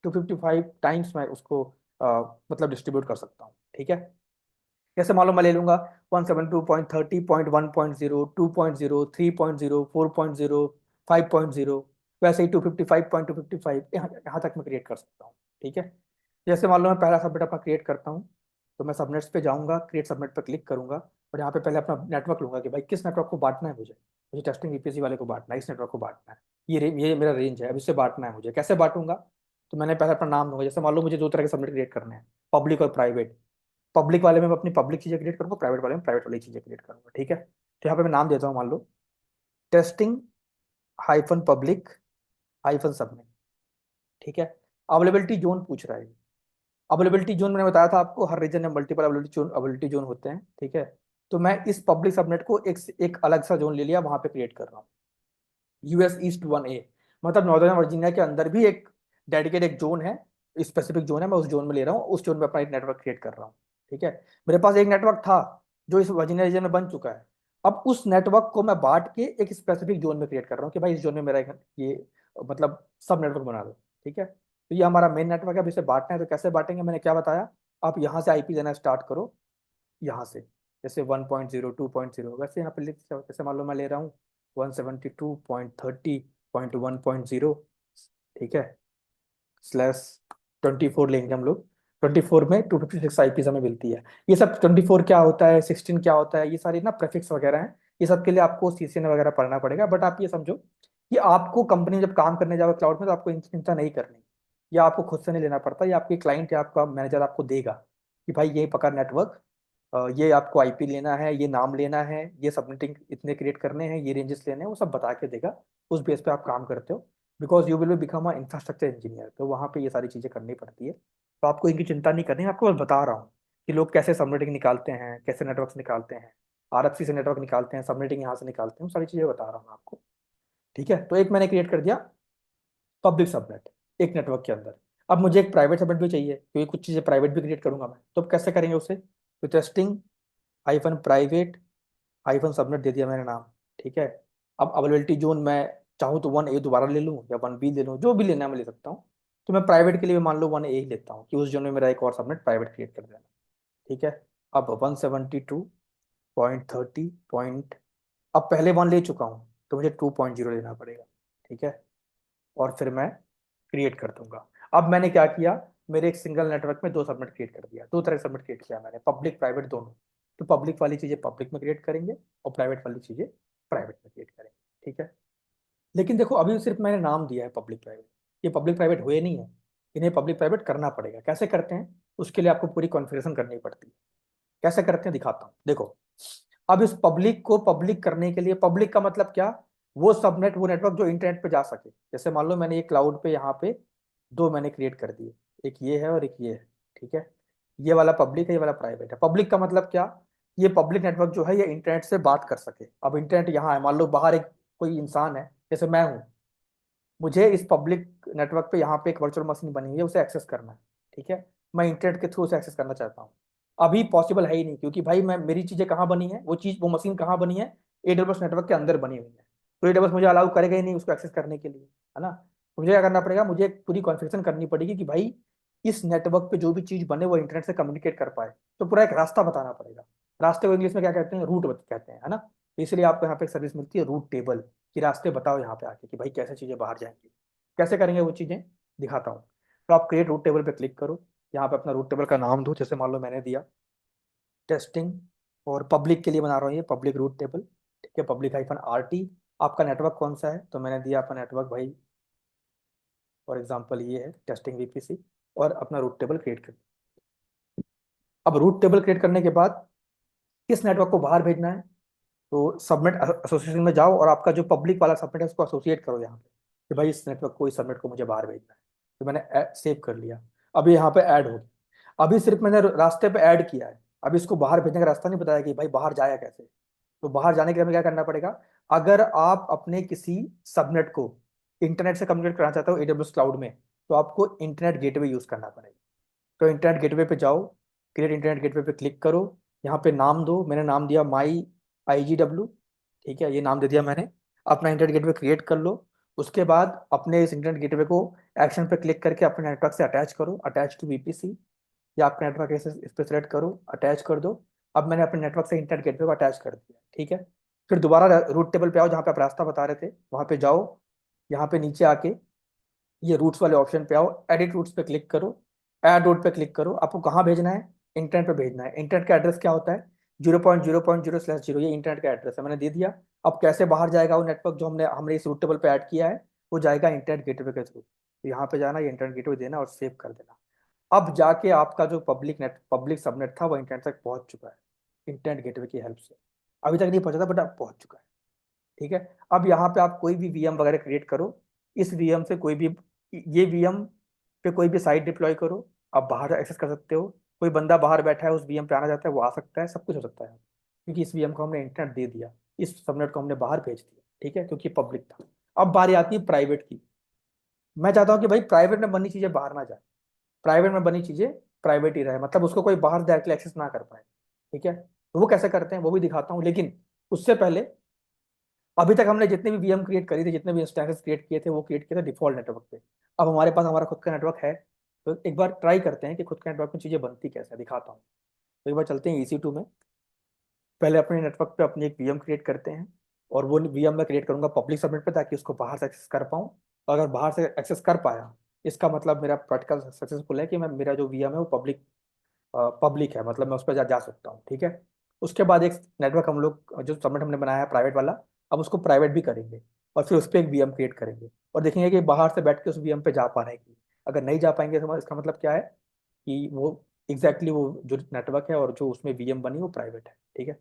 255 टाइम्स मैं उसको मतलब डिस्ट्रीब्यूट कर सकता हूँ। ठीक है, जैसे मान लो मैं ले लूंगा 172.30.1.0 2.0 3.0 4.0 5.0, वैसे ही 255.255 यहाँ तक मैं क्रिएट कर सकता हूँ। ठीक है, जैसे मान लो मैं पहला सबनेट अपना क्रिएट करता हूँ, तो मैं सबनेट्स पे जाऊंगा, क्रिएट सबनेट पे क्लिक करूंगा और यहाँ पे पहले अपना नेटवर्क लूंगा कि भाई किस नेटवर्क को बांटना है मुझे। मुझे टेस्टिंग वीपीसी वाले को बांटना है, इस नेटवर्क को बांटना है, ये मेरा रेंज है, अब इससे बांटना है मुझे। कैसे बांटूंगा? तो मैंने पहले अपना नाम दूंगा। जैसे मान लो मुझे दो तरह के सबनेट क्रिएट करने हैं, पब्लिक और प्राइवेट। पब्लिक वाले में मैं अपनी पब्लिक चीजें क्रिएट करूंगा, प्राइवेट वाले में प्राइवेट वाली चीजें क्रिएट करूंगा। ठीक है, तो यहाँ पे मैं नाम देता हूँ, मान लो टेस्टिंग -पब्लिक -सबनेट। ठीक है, अवेलेबिलिटी जोन पूछ रहा है। अवेलेबिलिटी जोन मैंने बताया था आपको, हर रीजन में मल्टीपल अवेलेबिलिटी जोन होते हैं। ठीक है, तो मैं इस पब्लिक सबनेट को एक अलग सा जोन ले लिया, वहां पे क्रिएट कर रहा हूँ, US East 1A। मतलब नॉर्दर्न वर्जीनिया के अंदर भी एक डेडिकेटेड एक जोन है, स्पेसिफिक जोन है, मैं उस जोन में ले रहा हूँ, उस जोन में अपना एक नेटवर्क क्रिएट कर रहा हूँ। ठीक है, मेरे पास एक नेटवर्क था जो इस वर्जीनिया रीजन में बन चुका है। अब उस नेटवर्क को मैं बांट के एक स्पेसिफिक जोन में क्रिएट कर रहा हूँ कि भाई इस जोन में मेरा ये मतलब सब नेटवर्क बना दो। ठीक है, तो ये हमारा मेन नेटवर्क है। अब इसे बांटना है तो कैसे बांटेंगे, मैंने क्या बताया, आप यहाँ से आईपी देना स्टार्ट करो, यहाँ से जैसे 1.0 2.0, वैसे यहाँ पे लिख, जैसे मान लो मैं ले रहा हूँ 172.30.1.0। ठीक है, /24 लेंगे हम लोग। 24 में 256 आईपी हमें मिलती है। ये सब 24 क्या होता है, 16 क्या होता है, ये सारी ना प्रेफिक्स वगैरह हैं, ये सब के लिए आपको CCNA वगैरह पढ़ना पड़ेगा। बट आप ये समझो कि आपको कंपनी जब काम करने जाओगे क्लाउड में, तो आपको चिंता नहीं करनी, या आपको खुद से नहीं लेना पड़ता, या आपके क्लाइंट या आपका मैनेजर आपको देगा कि भाई ये पकड़ नेटवर्क, ये आपको आईपी लेना है, ये नाम लेना है, ये सबनेटिंग इतने क्रिएट करने हैं, ये रेंजेस लेने हैं, वो सब बता के देगा। उस बेस पे आप काम करते हो, because you will become a infrastructure engineer, तो वहाँ पे ये सारी चीज़ें करनी पड़ती है। तो आपको इनकी चिंता नहीं करनी है, आपको बस बता रहा हूँ कि लोग कैसे सबनेटिंग निकालते हैं, कैसे नेटवर्क्स निकालते हैं, RFC से नेटवर्क निकालते हैं, सबनेटिंग यहाँ से निकालते हैं, वो सारी चीज़ें बता रहा हूँ आपको। ठीक है, तो एक मैंने क्रिएट कर दिया पब्लिक सबनेट एक नेटवर्क के अंदर। अब मुझे एक प्राइवेट सबनेट भी चाहिए, क्योंकि कुछ चीज़ें प्राइवेट भी क्रिएट करूंगा मैं, तो अब कैसे करेंगे उसे? तो टेस्टिंग -प्राइवेट -सबनेट दे दिया मैंने नाम। ठीक है, अब अवेलेबिलिटी जोन मैं चाहूँ तो 1A दोबारा ले लूँ या 1B ले लूँ, जो भी लेना है मैं ले सकता हूँ। तो मैं प्राइवेट के लिए मान लो 1A ही लेता हूँ कि उस जोन में मेरा एक और सबनेट प्राइवेट क्रिएट कर देना। ठीक है, अब 172.30 पॉइंट, अब पहले 1 ले चुका हूँ तो मुझे 2.0 लेना पड़ेगा। ठीक है, और फिर मैं क्रिएट कर दूंगा। अब मैंने क्या किया, मेरे एक सिंगल नेटवर्क में दो सबनेट क्रिएट कर दिया, दो तरह से सबनेट क्रिएट किया मैंने, पब्लिक प्राइवेट दोनों। तो पब्लिक वाली चीजें पब्लिक में क्रिएट करेंगे और प्राइवेट वाली चीजें प्राइवेट में क्रिएट करेंगे। ठीक है, लेकिन देखो अभी सिर्फ मैंने नाम दिया है पब्लिक प्राइवेट, ये पब्लिक प्राइवेट हुए नहीं है, इन्हें पब्लिक प्राइवेट करना पड़ेगा। कैसे करते हैं, उसके लिए आपको पूरी कॉन्फ़िगरेशन करनी पड़ती है। कैसे करते हैं दिखाता हूँ, देखो। अब इस पब्लिक को पब्लिक करने के लिए, पब्लिक का मतलब क्या, वो सबनेट, वो नेटवर्क जो इंटरनेट पे जा सके। जैसे मान लो मैंने ये क्लाउड पे यहाँ पे दो मैंने क्रिएट कर दिए, एक ये है और एक ये है। ठीक है, ये वाला पब्लिक है, ये वाला प्राइवेट है। पब्लिक का मतलब क्या, ये पब्लिक नेटवर्क जो है ये इंटरनेट से बात कर सके। अब इंटरनेट यहाँ है, मान लो बाहर एक कोई इंसान है, जैसे मैं हूँ, मुझे इस पब्लिक नेटवर्क पे यहाँ पे एक वर्चुअल मशीन बनी हुई है, उसे एक्सेस करना है। ठीक है, मैं इंटरनेट के थ्रू उसे एक्सेस करना चाहता हूँ। अभी पॉसिबल है ही नहीं, क्योंकि भाई मैं, मेरी चीजें कहाँ बनी है, वो चीज, वो मशीन कहाँ बनी है, AWS नेटवर्क के अंदर बनी हुई है। तो AWS मुझे अलाउ करेगा ही नहीं उसको एक्सेस करने के लिए, है ना। तो मुझे क्या करना पड़ेगा, मुझे एक पूरी कॉन्फ़िगरेशन करनी पड़ेगी कि भाई इस नेटवर्क पे जो भी चीज बने वो इंटरनेट से कम्युनिकेट कर पाए। तो पूरा एक रास्ता बताना पड़ेगा। रास्ते को इंग्लिश में क्या कहते हैं, रूट कहते हैं, है ना। तो इसलिए आपको यहाँ पे एक सर्विस मिलती है रूट टेबल, कि रास्ते बताओ यहाँ पे आके कि भाई कैसे चीजें बाहर जाएंगी। कैसे करेंगे वो चीजें दिखाता हूँ। तो आप क्रिएट रूट टेबल पे क्लिक करो, यहाँ पे अपना रूट टेबल का नाम दो, जैसे मान लो मैंने दिया टेस्टिंग, और पब्लिक के लिए बना रहा हूँ ये पब्लिक रूट टेबल। ठीक है, पब्लिक -RT। आपका नेटवर्क कौन सा है, तो मैंने दिया आपका नेटवर्क भाई, फॉर एग्जांपल ये है टेस्टिंग वीपीसी, और अपना रूट टेबल क्रिएट कर। अब रूट टेबल क्रिएट करने के बाद किस नेटवर्क को बाहर भेजना है, तो सबनेट एसोसिएशन में जाओ और आपका जो पब्लिक वाला सबनेट है उसको एसोसिएट करो यहाँ पे, कि भाई इस नेटवर्क को, इस सबनेट को मुझे बाहर भेजना है। तो मैंने सेव कर लिया। अभी यहाँ पे ऐड हो गया। अभी सिर्फ मैंने रास्ते पे ऐड किया है, अभी इसको बाहर भेजने का रास्ता नहीं बताया कि भाई बाहर जाया कैसे। तो बाहर जाने के लिए हमें क्या करना पड़ेगा, अगर आप अपने किसी सबनेट को इंटरनेट से कम्युनिकेट करना चाहते हो एडब्ल्यूएस क्लाउड में, तो आपको इंटरनेट गेटवे यूज करना पड़ेगा। तो इंटरनेट गेटवे पे जाओ, क्रिएट इंटरनेट गेटवे पे क्लिक करो, यहाँ पे नाम दो, मैंने नाम दिया माई IGW। ठीक है, ये नाम दे दिया मैंने। अपना इंटरनेट गेटवे क्रिएट कर लो। उसके बाद अपने इस इंटरनेट गेटवे को एक्शन पे क्लिक करके अपने नेटवर्क से अटैच करो, अटैच टू वीपीसी, या आपका नेटवर्क ऐसे इस पे सेलेक्ट करो, अटैच कर दो। अब मैंने अपने नेटवर्क से इंटरनेट गेटवे को अटैच कर दिया। ठीक है, फिर दोबारा रूट टेबल पे आओ, जहाँ पे आप रास्ता बता रहे थे वहाँ पे जाओ। यहाँ पे नीचे आके ये रूट्स वाले ऑप्शन पे आओ, एडिट रूट्स पे क्लिक करो, ऐड रूट पे क्लिक करो। आपको कहाँ भेजना है, इंटरनेट पे भेजना है। इंटरनेट का एड्रेस क्या होता है, 0.0.0/0, ये इंटरनेट का एड्रेस है, मैंने दे दिया। अब कैसे बाहर जाएगा वो नेटवर्क जो हमने हमने इस रूट टेबल पे ऐड किया है, वो जाएगा इंटरनेट गेटवे के थ्रू। तो यहाँ पे जाना, ये इंटरनेट गेटवे देना और सेव कर देना। अब जाके आपका जो पब्लिक सबनेट था वो इंटरनेट तक पहुंच चुका है, इंटरनेट गेटवे की हेल्प से। अभी तक नहीं पहुंचा था, बट अब पहुंच चुका है। ठीक है, अब यहाँ पे आप कोई भी वीएम वगैरह क्रिएट करो, इस वीएम से कोई भी, ये वीएम पे कोई भी साइट डिप्लॉय करो, आप बाहर एक्सेस कर सकते हो। कोई बंदा बाहर बैठा है उस वीएम पे आना चाहता है, वो आ सकता है, सब कुछ हो सकता है, क्योंकि इस वीएम को हमने इंटरनेट दे दिया, इस सबनेट को हमने बाहर भेज दिया। ठीक है, क्योंकि पब्लिक था। अब बारी आती है प्राइवेट की। मैं चाहता हूँ कि भाई प्राइवेट में बनी चीजें बाहर ना जाए, प्राइवेट में बनी चीजें प्राइवेट ही रहे, मतलब उसको कोई बाहर डायरेक्टली एक्सेस ना कर पाए। ठीक है, तो वो कैसे करते हैं वो भी दिखाता हूँ, लेकिन उससे पहले, अभी तक हमने जितने भी वीएम क्रिएट करी थी, जितने भी इंस्टेंसेस क्रिएट किए थे, वो क्रिएट किए थे डिफॉल्ट नेटवर्क पे। अब हमारे पास हमारा खुद का नेटवर्क है, तो एक बार ट्राई करते हैं कि खुद के नेटवर्क में चीजें बनती कैसे है, दिखाता हूँ। तो एक बार चलते हैं EC2 में। पहले अपने नेटवर्क पे अपनी एक वीएम क्रिएट करते हैं, और वो वीएम मैं क्रिएट करूंगा पब्लिक सबनेट पे, ताकि उसको बाहर से एक्सेस कर पाऊँ। अगर बाहर से एक्सेस कर पाया, इसका मतलब मेरा प्रैक्टिकल सक्सेसफुल है, कि मैं, मेरा जो वीएम है वो पब्लिक है, मतलब मैं उस पर जा सकता हूँ। ठीक है, उसके बाद एक नेटवर्क हम लोग जो सबनेट हमने बनाया है प्राइवेट वाला, अब उसको प्राइवेट भी करेंगे, और फिर उस पर एक वीएम क्रिएट करेंगे, और देखेंगे कि बाहर से बैठ के उस वीएम पे जा पा रहे हैं कि, अगर नहीं जा पाएंगे तो इसका मतलब क्या है, कि वो एग्जैक्टली वो जो नेटवर्क है और जो उसमें वीएम बनी वो प्राइवेट है। ठीक है,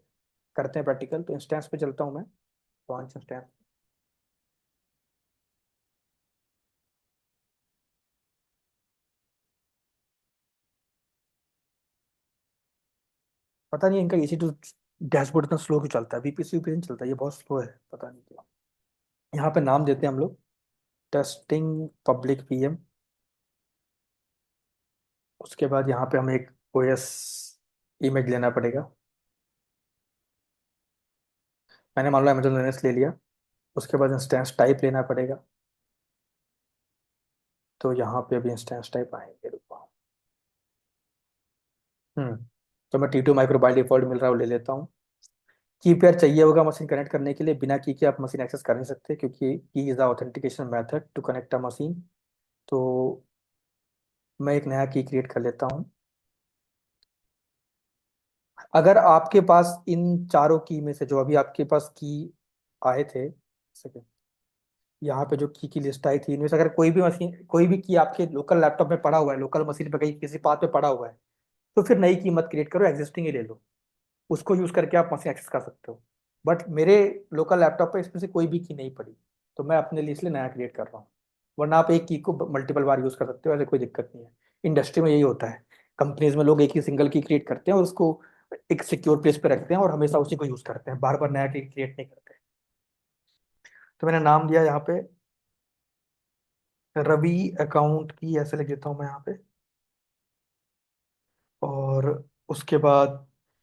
करते हैं प्रैक्टिकल। तो इंस्टेंस पे चलता हूँ मैं, लॉन्च इंस्टेंस। पता नहीं इनका EC2 डैशबोर्ड इतना स्लो क्यों चलता है, VPC यूपीसी नहीं चलता, ये बहुत स्लो है, पता नहीं क्यों। यहाँ पे नाम देते हैं हम लोग टेस्टिंग पब्लिक वीएम। उसके बाद यहाँ पे हमें एक OS इमेज लेना पड़ेगा। मैंने मान लो अमेजोन लिनक्स ले लिया। उसके बाद इंस्टेंस टाइप लेना पड़ेगा, तो यहाँ पे अभी इंस्टेंस टाइप आएंगे, रुको। हम्म तो मैं T2 माइक्रो बाय डिफॉल्ट मिल रहा है वो ले लेता हूँ। की पेयर चाहिए होगा मशीन कनेक्ट करने के लिए, बिना की के आप मशीन एक्सेस कर नहीं सकते, क्योंकि key is the authentication method to connect a machine. तो मैं एक नया की क्रिएट कर लेता हूँ। अगर आपके पास इन चारों की में से, जो अभी आपके पास की आए थे, यहाँ पे जो की लिस्ट आई थी, इनमें से अगर कोई भी मशीन, कोई भी की आपके लोकल लैपटॉप में पड़ा हुआ है, लोकल मशीन पे कहीं किसी पाथ पे पड़ा हुआ है, तो फिर नई कीमत क्रिएट करो, एग्जिस्टिंग ही ले लो, उसको यूज करके आप मशीन एक्सेस कर सकते हो। बट मेरे लोकल लैपटॉप पे इसमें से कोई भी की नहीं पड़ी, तो मैं अपने लिए इसलिए नया क्रिएट कर रहा हूँ। वरना आप एक की को मल्टीपल बार यूज कर सकते हो, ऐसे कोई दिक्कत नहीं है। इंडस्ट्री में यही होता है, कंपनीज में लोग एक ही सिंगल की क्रिएट करते हैं और उसको एक सिक्योर प्लेस पे रखते हैं, और हमेशा उसी को यूज करते हैं, बार बार नया की क्रिएट नहीं करते। तो मैंने नाम दिया यहाँ पे रवि अकाउंट की, ऐसे लिख देता हूँ मैं यहाँ पे। और उसके बाद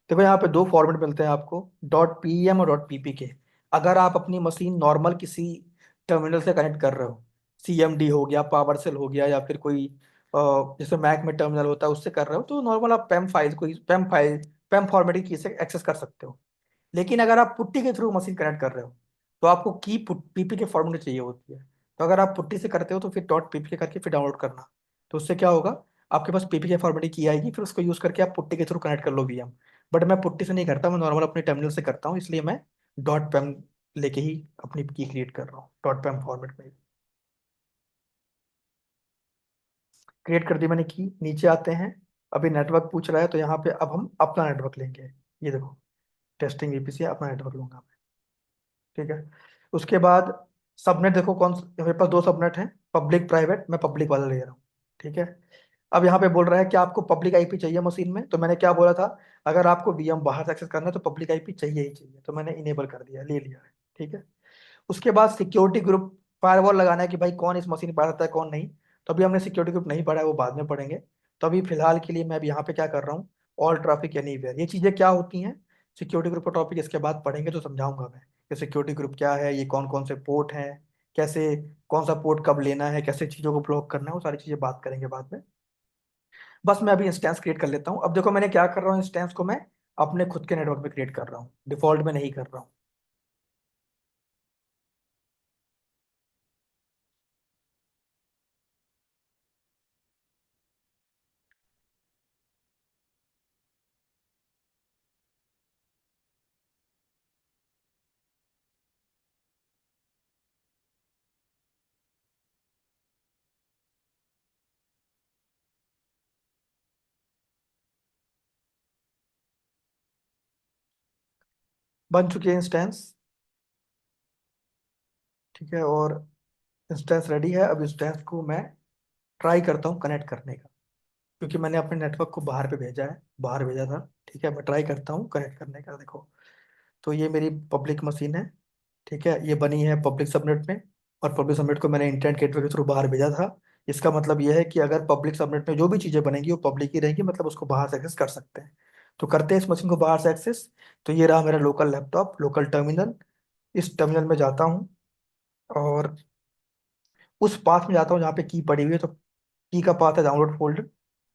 देखो, यहाँ पे दो फॉर्मेट मिलते हैं आपको, .pem और .ppk। अगर आप अपनी मशीन नॉर्मल किसी टर्मिनल से कनेक्ट कर रहे हो, CMD हो गया, पावर सेल हो गया, या फिर कोई जैसे मैक में टर्मिनल होता है उससे कर रहे हो, तो नॉर्मल आप पेम फॉर्मेटिंग की से एक्सेस कर सकते हो। लेकिन अगर आप पुट्टी के थ्रू मशीन कनेक्ट कर रहे हो, तो आपको की PP के फॉर्मेट में चाहिए होती है। तो अगर आप पुट्टी से करते हो तो फिर .ppk करके फिर डाउनलोड करना। तो उससे क्या होगा, आपके पास PP के फॉर्मेट की आएगी, फिर उसको यूज करके आप पुट्टी के थ्रू कनेक्ट कर लो VM। बट मैं पुट्टी से नहीं करता, मैं नॉर्मल अपने टर्मिनल से करता हूँ, इसलिए मैं .pem लेके ही अपनी की क्रिएट कर रहा हूँ डॉट पैम फॉर्मेट में। क्रिएट कर दी मैंने की, नीचे आते हैं। अभी नेटवर्क पूछ रहा है तो यहाँ पे अब हम अपना नेटवर्क लेंगे। ये देखो, टेस्टिंग वीपीसी अपना नेटवर्क लूंगा मैं। ठीक है। उसके बाद सबनेट देखो कौन मेरे पास दो सबनेट हैं, पब्लिक प्राइवेट, मैं पब्लिक वाला ले रहा हूँ। ठीक है। अब यहाँ पे बोल रहा है कि आपको पब्लिक आईपी चाहिए मशीन में, तो मैंने क्या बोला था, अगर आपको वीएम बाहर से एक्सेस करना है तो पब्लिक आईपी चाहिए ही चाहिए, तो मैंने इनेबल कर दिया, ले लिया है। ठीक है। उसके बाद सिक्योरिटी ग्रुप फायरवॉल लगाना है कि भाई कौन इस मशीन पर आता है कौन नहीं। तो अभी हमने सिक्योरिटी ग्रुप नहीं पढ़ा है, वो बाद में पढ़ेंगे। तो अभी फिलहाल के लिए मैं अब यहाँ पे क्या कर रहा हूँ, ऑल ट्रैफिक एनीवेयर, ये चीजें क्या होती हैं, सिक्योरिटी ग्रुप का टॉपिक इसके बाद पढ़ेंगे तो समझाऊंगा मैं कि सिक्योरिटी ग्रुप क्या है, ये कौन कौन से पोर्ट हैं, कैसे, कौन सा पोर्ट कब लेना है, कैसे चीजों को ब्लॉक करना है, वो सारी चीजें बात करेंगे बाद में। बस मैं अभी इंस्टेंस क्रिएट कर लेता हूँ। अब देखो मैंने क्या कर रहा हूँ, इंस्टेंस को मैं अपने खुद के नेटवर्क में क्रिएट कर रहा हूँ, डिफॉल्ट में नहीं कर रहा हूँ। बन चुके हैं इंस्टेंस। ठीक है। और इंस्टेंस रेडी है। अब इंस्टेंस को मैं ट्राई करता हूँ कनेक्ट करने का, क्योंकि मैंने अपने नेटवर्क को बाहर पे भेजा है, बाहर भेजा था। ठीक है। मैं ट्राई करता हूँ कनेक्ट करने का। देखो, तो ये मेरी पब्लिक मशीन है। ठीक है। ये बनी है पब्लिक सबनेट में, और पब्लिक सबनेट को मैंने इंटरनेट गेटवे के थ्रू बाहर भेजा था। इसका मतलब ये है कि अगर पब्लिक सबनेट में जो भी चीज़ें बनेंगी वो पब्लिक ही रहेंगी, मतलब उसको बाहर से एक्सेस कर सकते हैं। तो करते हैं इस मशीन को बाहर से एक्सेस। तो ये रहा मेरा लोकल लैपटॉप, लोकल टर्मिनल। इस टर्मिनल में जाता हूँ और उस पाथ में जाता हूँ जहाँ पे की पड़ी हुई है। तो की का पाथ है डाउनलोड फोल्डर,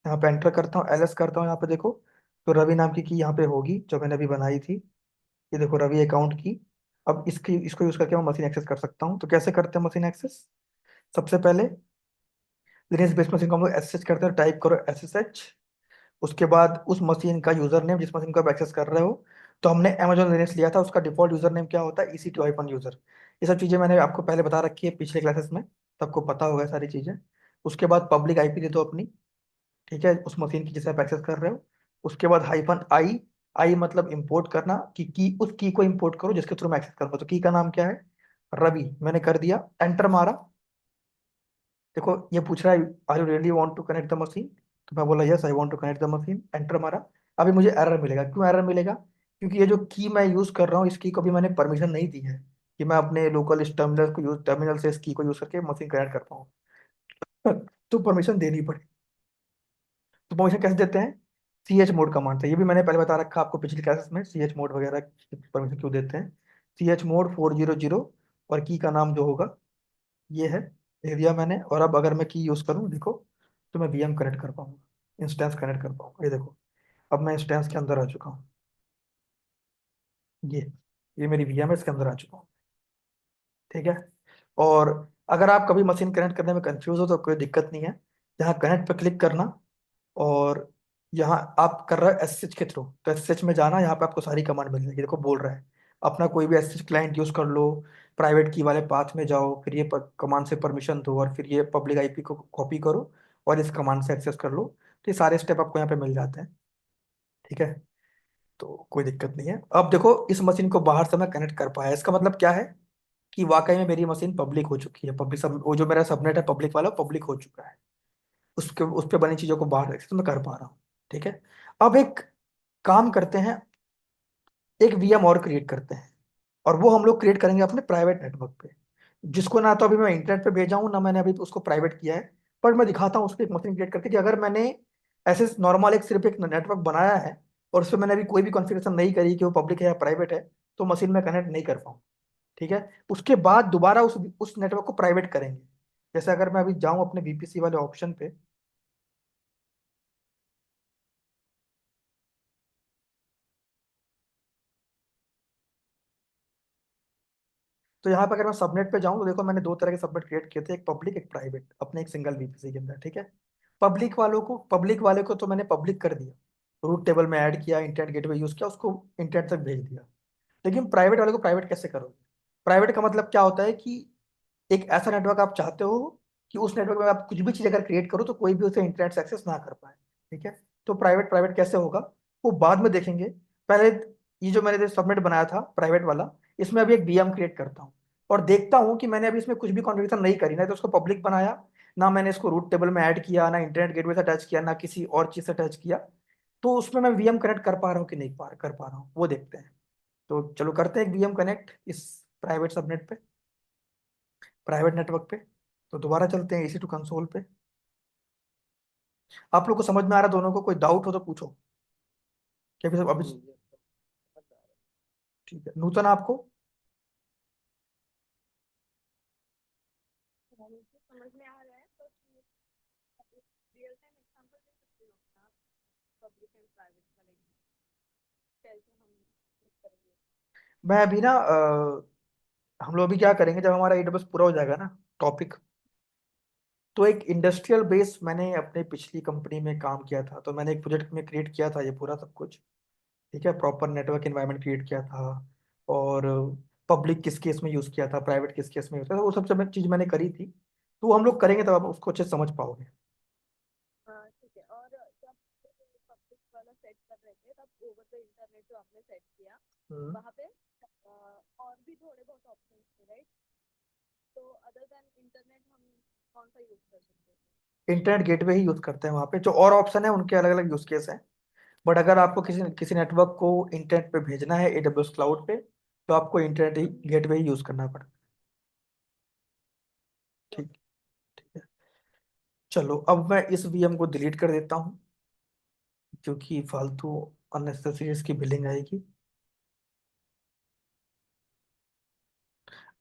यहाँ पे एंटर करता हूँ, एलएस करता हूँ। यहाँ पे देखो, तो रवि नाम की यहाँ पे होगी जो मैंने अभी बनाई थी। ये देखो, रवि अकाउंट की। अब इसकी इसको यूज करके मैं मशीन एक्सेस कर सकता हूँ। तो कैसे करते हैं मशीन एक्सेस, सबसे पहले लिनक्स बेस्ड मशीन को हम लोग एसएसएच करते हैं, टाइप करो एसएसएच। उसके बाद उस मशीन का यूजर नेम, जिस मशीन को आप एक्सेस कर रहे हो, तो हमने अमेजोन लिनक्स लिया था, उसका डिफॉल्ट यूजर नेम क्या होता है, EC2 हाइफन यूजर। ये सब चीजें मैंने आपको पहले बता रखी है पिछले क्लासेस में, तो आपको पता होगा सारी चीजें। उसके बाद पब्लिक आईपी दे दो अपनी। ठीक है, उस मशीन की जिसे आप एक्सेस कर रहे हो। उसके बाद हाइफन आई, आई मतलब इंपोर्ट करना, कि उस की को इंपोर्ट करो जिसके थ्रू मैं एक्सेस करूंगा। तो की का नाम क्या है, रवि। मैंने कर दिया, एंटर मारा। देखो ये पूछ रहा है, are you really want to connect the machine. तो मैं बोला yes I want to connect the machine, enter मारा। अभी मुझे एरर मिलेगा, क्यों एरर मिलेगा, क्योंकि ये जो की मैं यूज कर रहा हूँ, इस की को भी मैंने परमिशन नहीं दी है कि मैं अपने लोकल इस टर्मिनल को यूज, टर्मिनल से इस की को यूज करके मशीन कनेक्ट कर पाऊँ। तो परमिशन देनी पड़े। तो परमिशन कैसे देते हैं, CH मोड कमांड से। ये भी मैंने पहले बता रखा आपको पिछली क्लासेस में, CH मोड वगैरह परमिशन क्यों देते हैं। CH मोड 400, और की का नाम जो होगा ये है, दे दिया मैंने। और अब अगर मैं की यूज करूँ देखो, तो मैं VM कनेक्ट कर पाऊंगा, इंस्टेंस कनेक्ट कर पाऊंगा। ये देखो, अब मैं इंस्टेंस के अंदर आ चुका हूँ। ये ये मेरी VM है, इसके अंदर आ चुका हूँ। ठीक है। और अगर आप कभी मशीन कनेक्ट करने में कंफ्यूज हो तो कोई दिक्कत नहीं है, यहाँ कनेक्ट पे क्लिक करना, और यहाँ आप कर रहे हो SSH के थ्रू, तो SSH में जाना, यहाँ पे आपको सारी कमांड मिल जाएगी। देखो बोल रहा है अपना कोई भी SSH क्लाइंट यूज कर लो, प्राइवेट की वाले पाथ में जाओ, फिर ये कमांड से परमिशन दो, और फिर ये पब्लिक आईपी को कॉपी करो और इस कमांड से एक्सेस कर लो। तो ये सारे स्टेप आपको यहाँ पे मिल जाते हैं। ठीक है। तो कोई दिक्कत नहीं है। अब देखो इस मशीन को बाहर से मैं कनेक्ट कर पाया, इसका मतलब क्या है कि वाकई में मेरी मशीन पब्लिक हो चुकी है। पब्लिक सब, वो जो मेरा सबनेट है पब्लिक वाला, पब्लिक हो चुका है। उसके उस पर बनी चीजों को बाहर एक्सेस तो मैं कर पा रहा हूँ। ठीक है। अब एक काम करते हैं, एक VM और क्रिएट करते हैं, और वो हम लोग क्रिएट करेंगे अपने प्राइवेट नेटवर्क पे, जिसको ना तो अभी मैं इंटरनेट पे भेजा हूँ, ना मैंने अभी उसको प्राइवेट किया है। पर मैं दिखाता हूँ उसको एक मशीन क्रिएट करके कि अगर मैंने ऐसे नॉर्मल एक सिर्फ एक नेटवर्क बनाया है, और उसमें मैंने अभी कोई भी कॉन्फ़िगरेशन नहीं करी कि वो पब्लिक है या प्राइवेट है, तो मशीन में कनेक्ट नहीं कर पाऊँ। ठीक है। उसके बाद दोबारा उस नेटवर्क को प्राइवेट करेंगे। जैसे अगर मैं अभी जाऊं अपने VPC वाले ऑप्शन पे, तो यहाँ पे अगर मैं सबनेट पे जाऊँ तो देखो मैंने दो तरह के सबनेट क्रिएट किए थे, एक पब्लिक एक प्राइवेट, अपने एक सिंगल VPC के अंदर। ठीक है। पब्लिक वाले को तो मैंने पब्लिक कर दिया, रूट टेबल में ऐड किया, इंटरनेट गेटवे यूज किया, उसको इंटरनेट तक भेज दिया। लेकिन प्राइवेट वाले को प्राइवेट कैसे करोगे, प्राइवेट का मतलब क्या होता है कि एक ऐसा नेटवर्क आप चाहते हो कि उस नेटवर्क में आप कुछ भी चीज अगर क्रिएट करो तो कोई भी उसे इंटरनेट से एक्सेस ना कर पाए। ठीक है। तो प्राइवेट प्राइवेट कैसे होगा वो बाद में देखेंगे। पहले ये जो मैंने सबनेट बनाया था प्राइवेट वाला, इसमें अभी एक वीएम क्रिएट करता हूँ और देखता हूँ कि मैंने अभी इसमें कुछ भी कॉन्फ़िगरेशन नहीं करी, ना तो उसको पब्लिक बनाया, ना मैंने इसको रूट टेबल में ऐड किया, ना इंटरनेट गेटवे से अटैच किया, ना किसी और चीज से अटैच किया। तो उसमें मैं वीएम कनेक्ट कर पा रहा हूँ कि नहीं कर पा रहा हूँ वो देखते हैं। तो चलो करते हैं एक वीएम कनेक्ट इस प्राइवेट सबनेट पे, प्राइवेट नेटवर्क पे। तो दोबारा चलते हैं इसी टू कंसोल पे। आप लोग को समझ में आ रहा है दोनों को? कोई डाउट हो तो पूछो। क्या अभी अभी? ये समझ आ रहा ठीक है, नूतन आपको? हाँ, मुझे समझ में आ रहा है, बस रियल टाइम एग्जांपल दे सकते हो आप पब्लिक एंड प्राइवेट वाले कैसे हम यूज करेंगे। मैं अभी ना हम लोग अभी क्या करेंगे जब हमारा एडब्ल्यूएस पूरा हो जाएगा ना टॉपिक, तो एक इंडस्ट्रियल बेस मैंने अपने पिछली कंपनी में काम किया था, तो मैंने एक प्रोजेक्ट में क्रिएट किया था ये पूरा सब कुछ। ठीक है, प्रॉपर नेटवर्क एनवायरनमेंट क्रिएट किया था और पब्लिक किस केस में यूज किया था, प्राइवेट किस केस में यूज किया था, वो सब सब चीज मैंने करी थी। तो वो हम लोग करेंगे तब आप उसको अच्छे से समझ पाओगे। हाँ ठीक है। और जब पब्लिक वाला सेट कर रहे थे तब ओवर द इंटरनेट जो आपने सेट किया हम्म। वहाँ पे और भी थोड़े बहुत ऑप्शन थे राइट। तो अदर देन इंटरनेट हम कौन सा यूज कर सकते हैं। इंटरनेट गेटवे ही यूज करते हैं वहाँ पे, जो और ऑप्शन है उनके अलग अलग यूज केस हैं। बट अगर आपको किसी किसी नेटवर्क को इंटरनेट पे भेजना है एडब्ल्यूएस क्लाउड पे, तो आपको इंटरनेट ही गेटवे ही यूज करना पड़ेगा। ठीक। ठीक है। चलो अब मैं इस वीएम को डिलीट कर देता हूँ क्योंकि फालतू अननेसेसरी इसकी बिलिंग आएगी।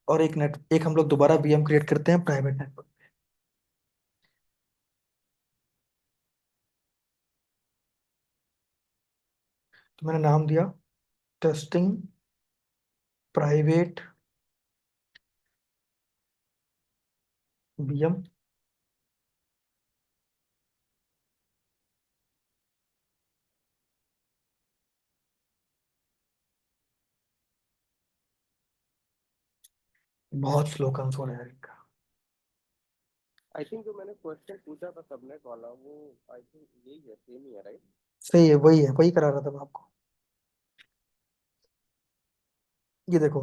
और एक हम लोग दोबारा वीएम क्रिएट करते हैं प्राइवेट नेटवर्क। तो मैंने नाम दिया टेस्टिंग प्राइवेट वीएम। बहुत स्लो कंसोल है यार इनका। आई थिंक जो मैंने क्वेश्चन पूछा था सबनेट वाला वो आई थिंक यही है, सेम ही है राइट। सही है, वही करा रहा था मैं आपको। ये देखो,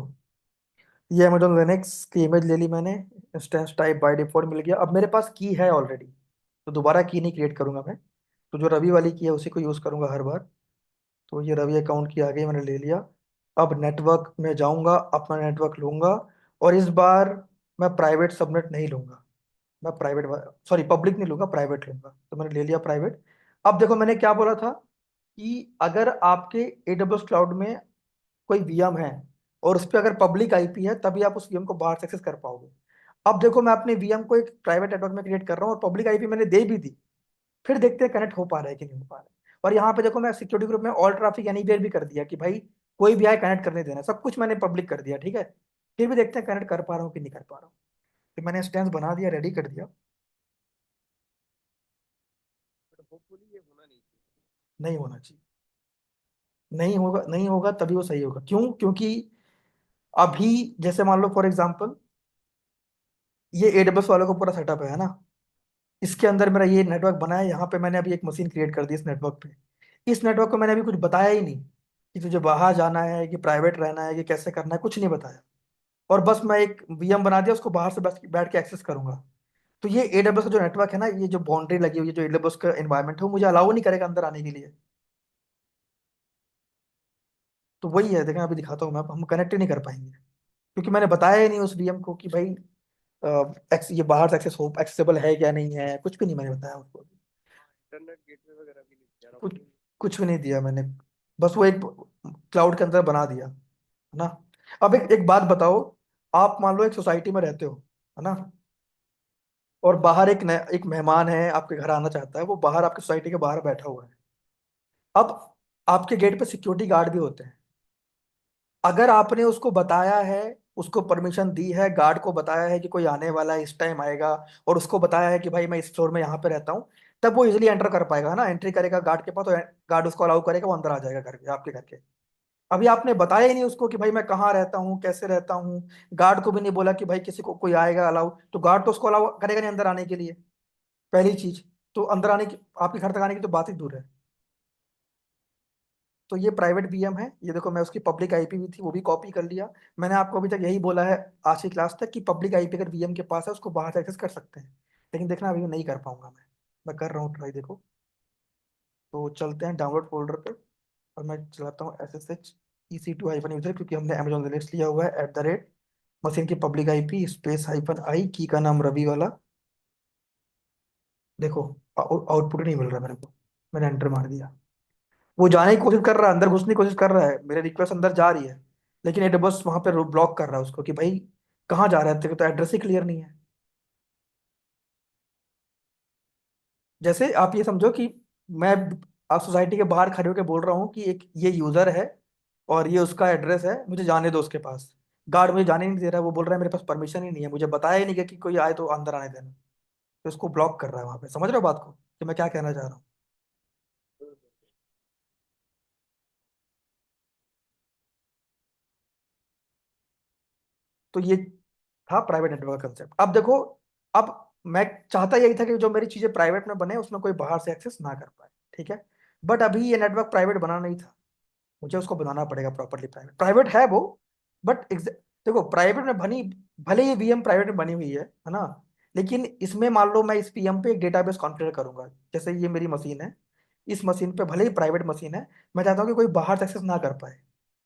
ये अमेजोन लिनक्स की इमेज ले ली मैंने, इंस्टेंस टाइप बाय डिफॉल्ट मिल गया। अब मेरे पास की है ऑलरेडी, तो दोबारा की नहीं क्रिएट करूंगा मैं। तो जो रवि वाली की है उसी को यूज करूंगा हर बार। तो ये रवि अकाउंट की आ गई, मैंने ले लिया। अब नेटवर्क में जाऊंगा, अपना नेटवर्क लूंगा और इस बार मैं प्राइवेट सबनेट नहीं लूंगा। मैं प्राइवेट, सॉरी पब्लिक नहीं लूंगा, प्राइवेट लूंगा। तो मैंने ले लिया प्राइवेट। अब देखो मैंने क्या बोला था कि अगर आपके एडब्ल्यूएस क्लाउड में कोई वीएम है और उस पर अगर पब्लिक आईपी है तभी आप उस वीएम को बाहर से एक्सेस कर पाओगे। अब देखो मैं अपने वीएम को एक प्राइवेट नेटवर्क में क्रिएट कर रहा हूँ और पब्लिक आईपी मैंने दे भी दी। फिर देखते हैं कनेक्ट हो पा रहा है कि नहीं हो पा रहा है। और यहाँ पे देखो मैं सिक्योरिटी ग्रुप में ऑल ट्रैफिक एनीवेयर भी कर दिया कि भाई कोई भी आए कनेक्ट करने देना, सब कुछ मैंने पब्लिक कर दिया। ठीक है। फिर भी देखते हैं कनेक्ट कर पा रहा हूँ कि नहीं कर पा रहा हूँ। फिर मैंने इंस्टेंस बना दिया, रेडी कर दिया। बट होपफुली ये होना नहीं चाहिए। नहीं होना चाहिए। नहीं होगा, नहीं होगा तभी वो सही होगा। क्यों? क्योंकि अभी जैसे मान लो फॉर एग्जांपल ये एडब्ल्यूएस वालों को पूरा सेटअप है ना, इसके अंदर मेरा ये नेटवर्क बना है, यहाँ पे मैंने अभी एक मशीन क्रिएट कर दी इस नेटवर्क पे। इस नेटवर्क को मैंने अभी कुछ बताया ही नहीं कि तुझे बाहर जाना है कि प्राइवेट रहना है कि कैसे करना है, कुछ नहीं बताया। और बस मैं एक वीएम बना दिया, उसको बाहर से बस बैठ के एक्सेस करूंगा। तो ये एडब्ल्यूएस का जो नेटवर्क है ना, ये जो बाउंड्री लगी हुई है, जो एडब्ल्यूएस का एनवायरनमेंट है, वो मुझे अलाउ नहीं करेगा अंदर आने के लिए। तो वही है, देखें अभी दिखाता हूँ मैं, हम कनेक्ट ही नहीं कर पाएंगे क्योंकि मैंने बताया ही नहीं उस वीएम को कि भाई ये बाहर से एक्सेस हो एक्सेसिबल है क्या नहीं है, कुछ भी नहीं मैंने बताया उसको। इंटरनेट गेटवे वगैरह भी नहीं दिया ना कुछ उसमें। कुछ भी नहीं दिया मैंने, बस वो एक क्लाउड के अंदर बना दिया है ना। अब एक बात बताओ, आप मान लो एक सोसाइटी में रहते हो, है ना, और बाहर एक मेहमान है आपके घर आना चाहता है, वो बाहर आपकी सोसाइटी के बाहर बैठा हुआ है। अब आपके गेट पे सिक्योरिटी गार्ड भी होते हैं। अगर आपने उसको बताया है, उसको परमिशन दी है, गार्ड को बताया है कि कोई आने वाला है इस टाइम आएगा, और उसको बताया है कि भाई मैं इस फ्लोर में यहाँ पे रहता हूँ, तब वो इजिली एंटर कर पाएगा ना, एंट्री करेगा गार्ड के पास तो गार्ड उसको अलाउ करेगा, वो अंदर आ जाएगा घर के, आपके घर के। अभी आपने बताया ही नहीं उसको कि भाई मैं कहाँ रहता हूँ, कैसे रहता हूँ। गार्ड को भी नहीं बोला कि भाई किसी को कोई आएगा अलाउ, तो गार्ड तो उसको अलाउ करेगा नहीं अंदर आने के लिए, पहली चीज। तो अंदर आने की, आपके घर तक आने की तो बात ही दूर है। तो ये प्राइवेट वीएम है, ये देखो मैं उसकी पब्लिक आईपी भी थी वो भी कॉपी कर लिया। मैंने आपको अभी तक यही बोला है आज की क्लास तक कि पब्लिक आईपी अगर वीएम के पास है उसको बाहर से एक्सेस कर सकते हैं, लेकिन देखना अभी नहीं कर पाऊंगा मैं कर रहा हूँ ट्राई, देखो। तो चलते हैं डाउनलोड फोल्डर पे, और मैं चलाता हूँ S S H EC2 -user, क्योंकि हमने अमेजोन लिनक्स लिया हुआ है @ मशीन की पब्लिक आईपी स्पेस -i की का नाम रवि वाला। देखो आउटपुट नहीं मिल रहा मेरे को, मैंने एंटर मार दिया। वो जाने की कोशिश कर रहा है, अंदर घुसने की कोशिश कर रहा है, मेरे रिक्वेस्ट अंदर जा रही है, लेकिन एडबस वहां पे ब्लॉक कर रहा है उसको कि भाई कहाँ जा रहा है, तेरे को तो एड्रेस ही क्लियर नहीं है। जैसे आप ये समझो कि मैं, आप सोसाइटी के बाहर खड़े होकर बोल रहा हूँ कि एक ये यूजर है और ये उसका एड्रेस है, मुझे जाने दो उसके पास। गार्ड मुझे जाने नहीं दे रहा है, वो बोल रहा है मेरे पास परमिशन ही नहीं है, मुझे बताया ही नहीं कि कोई आए तो अंदर आने देना। तो उसको ब्लॉक कर रहा है वहां पे, समझ रहे हो बात को कि मैं क्या कहना चाह रहा हूँ। तो ये था प्राइवेट नेटवर्क कंसेप्ट। अब देखो, अब मैं चाहता यही था कि जो मेरी चीजें प्राइवेट में बने उसमें कोई बाहर से एक्सेस ना कर पाए, ठीक है। बट अभी ये नेटवर्क प्राइवेट बना नहीं था, मुझे उसको बनाना पड़ेगा प्रॉपरली प्राइवेट। प्राइवेट है वो, बट देखो प्राइवेट में बनी, भले ये वीएम प्राइवेट में बनी हुई है ना, लेकिन इसमें मान लो मैं इस पीएम पे एक डेटाबेस कॉन्फ़िगर करूंगा, जैसे ये मेरी मशीन है, इस मशीन पे भले ही प्राइवेट मशीन है, मैं चाहता हूँ कि कोई बाहर से एक्सेस ना कर पाए,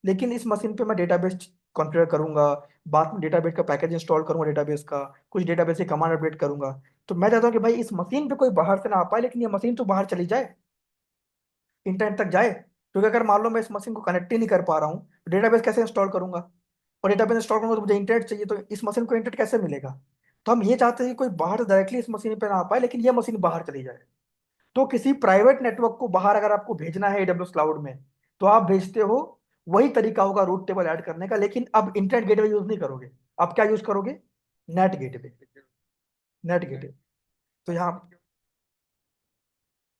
लेकिन इस मशीन पे मैं डेटाबेस कॉन्फ़िगर करूंगा, बाद में डेटाबेस का पैकेज इंस्टॉल करूंगा, डेटाबेस का कुछ डेटाबेस की कमांड अपडेट करूंगा। तो मैं चाहता हूँ कि भाई इस मशीन पे कोई बाहर से ना आ पाए, लेकिन ये मशीन तो बाहर चली जाए, इंटरनेट तक जाए। क्योंकि अगर मान लो मैं इस मशीन को कनेक्ट ही नहीं कर पा रहा हूँ, तो डेटाबेस कैसे इंस्टॉल करूंगा, और डेटाबेस इंस्टॉल करूंगा तो मुझे इंटरनेट चाहिए, तो इस मशीन को इंटरनेट कैसे मिलेगा। तो हम ये चाहते हैं कि कोई बाहर डायरेक्टली इस मशीन पे ना आ पाए, लेकिन ये मशीन बाहर चली जाए। तो किसी प्राइवेट नेटवर्क को बाहर अगर आपको भेजना है AWS क्लाउड में, तो आप भेजते हो, वही तरीका होगा रूट टेबल ऐड करने का, लेकिन अब इंटरनेट गेटवे यूज नहीं करोगे, आप क्या यूज करोगे, नेट गेटवे। नेट गेटवे, तो यहाँ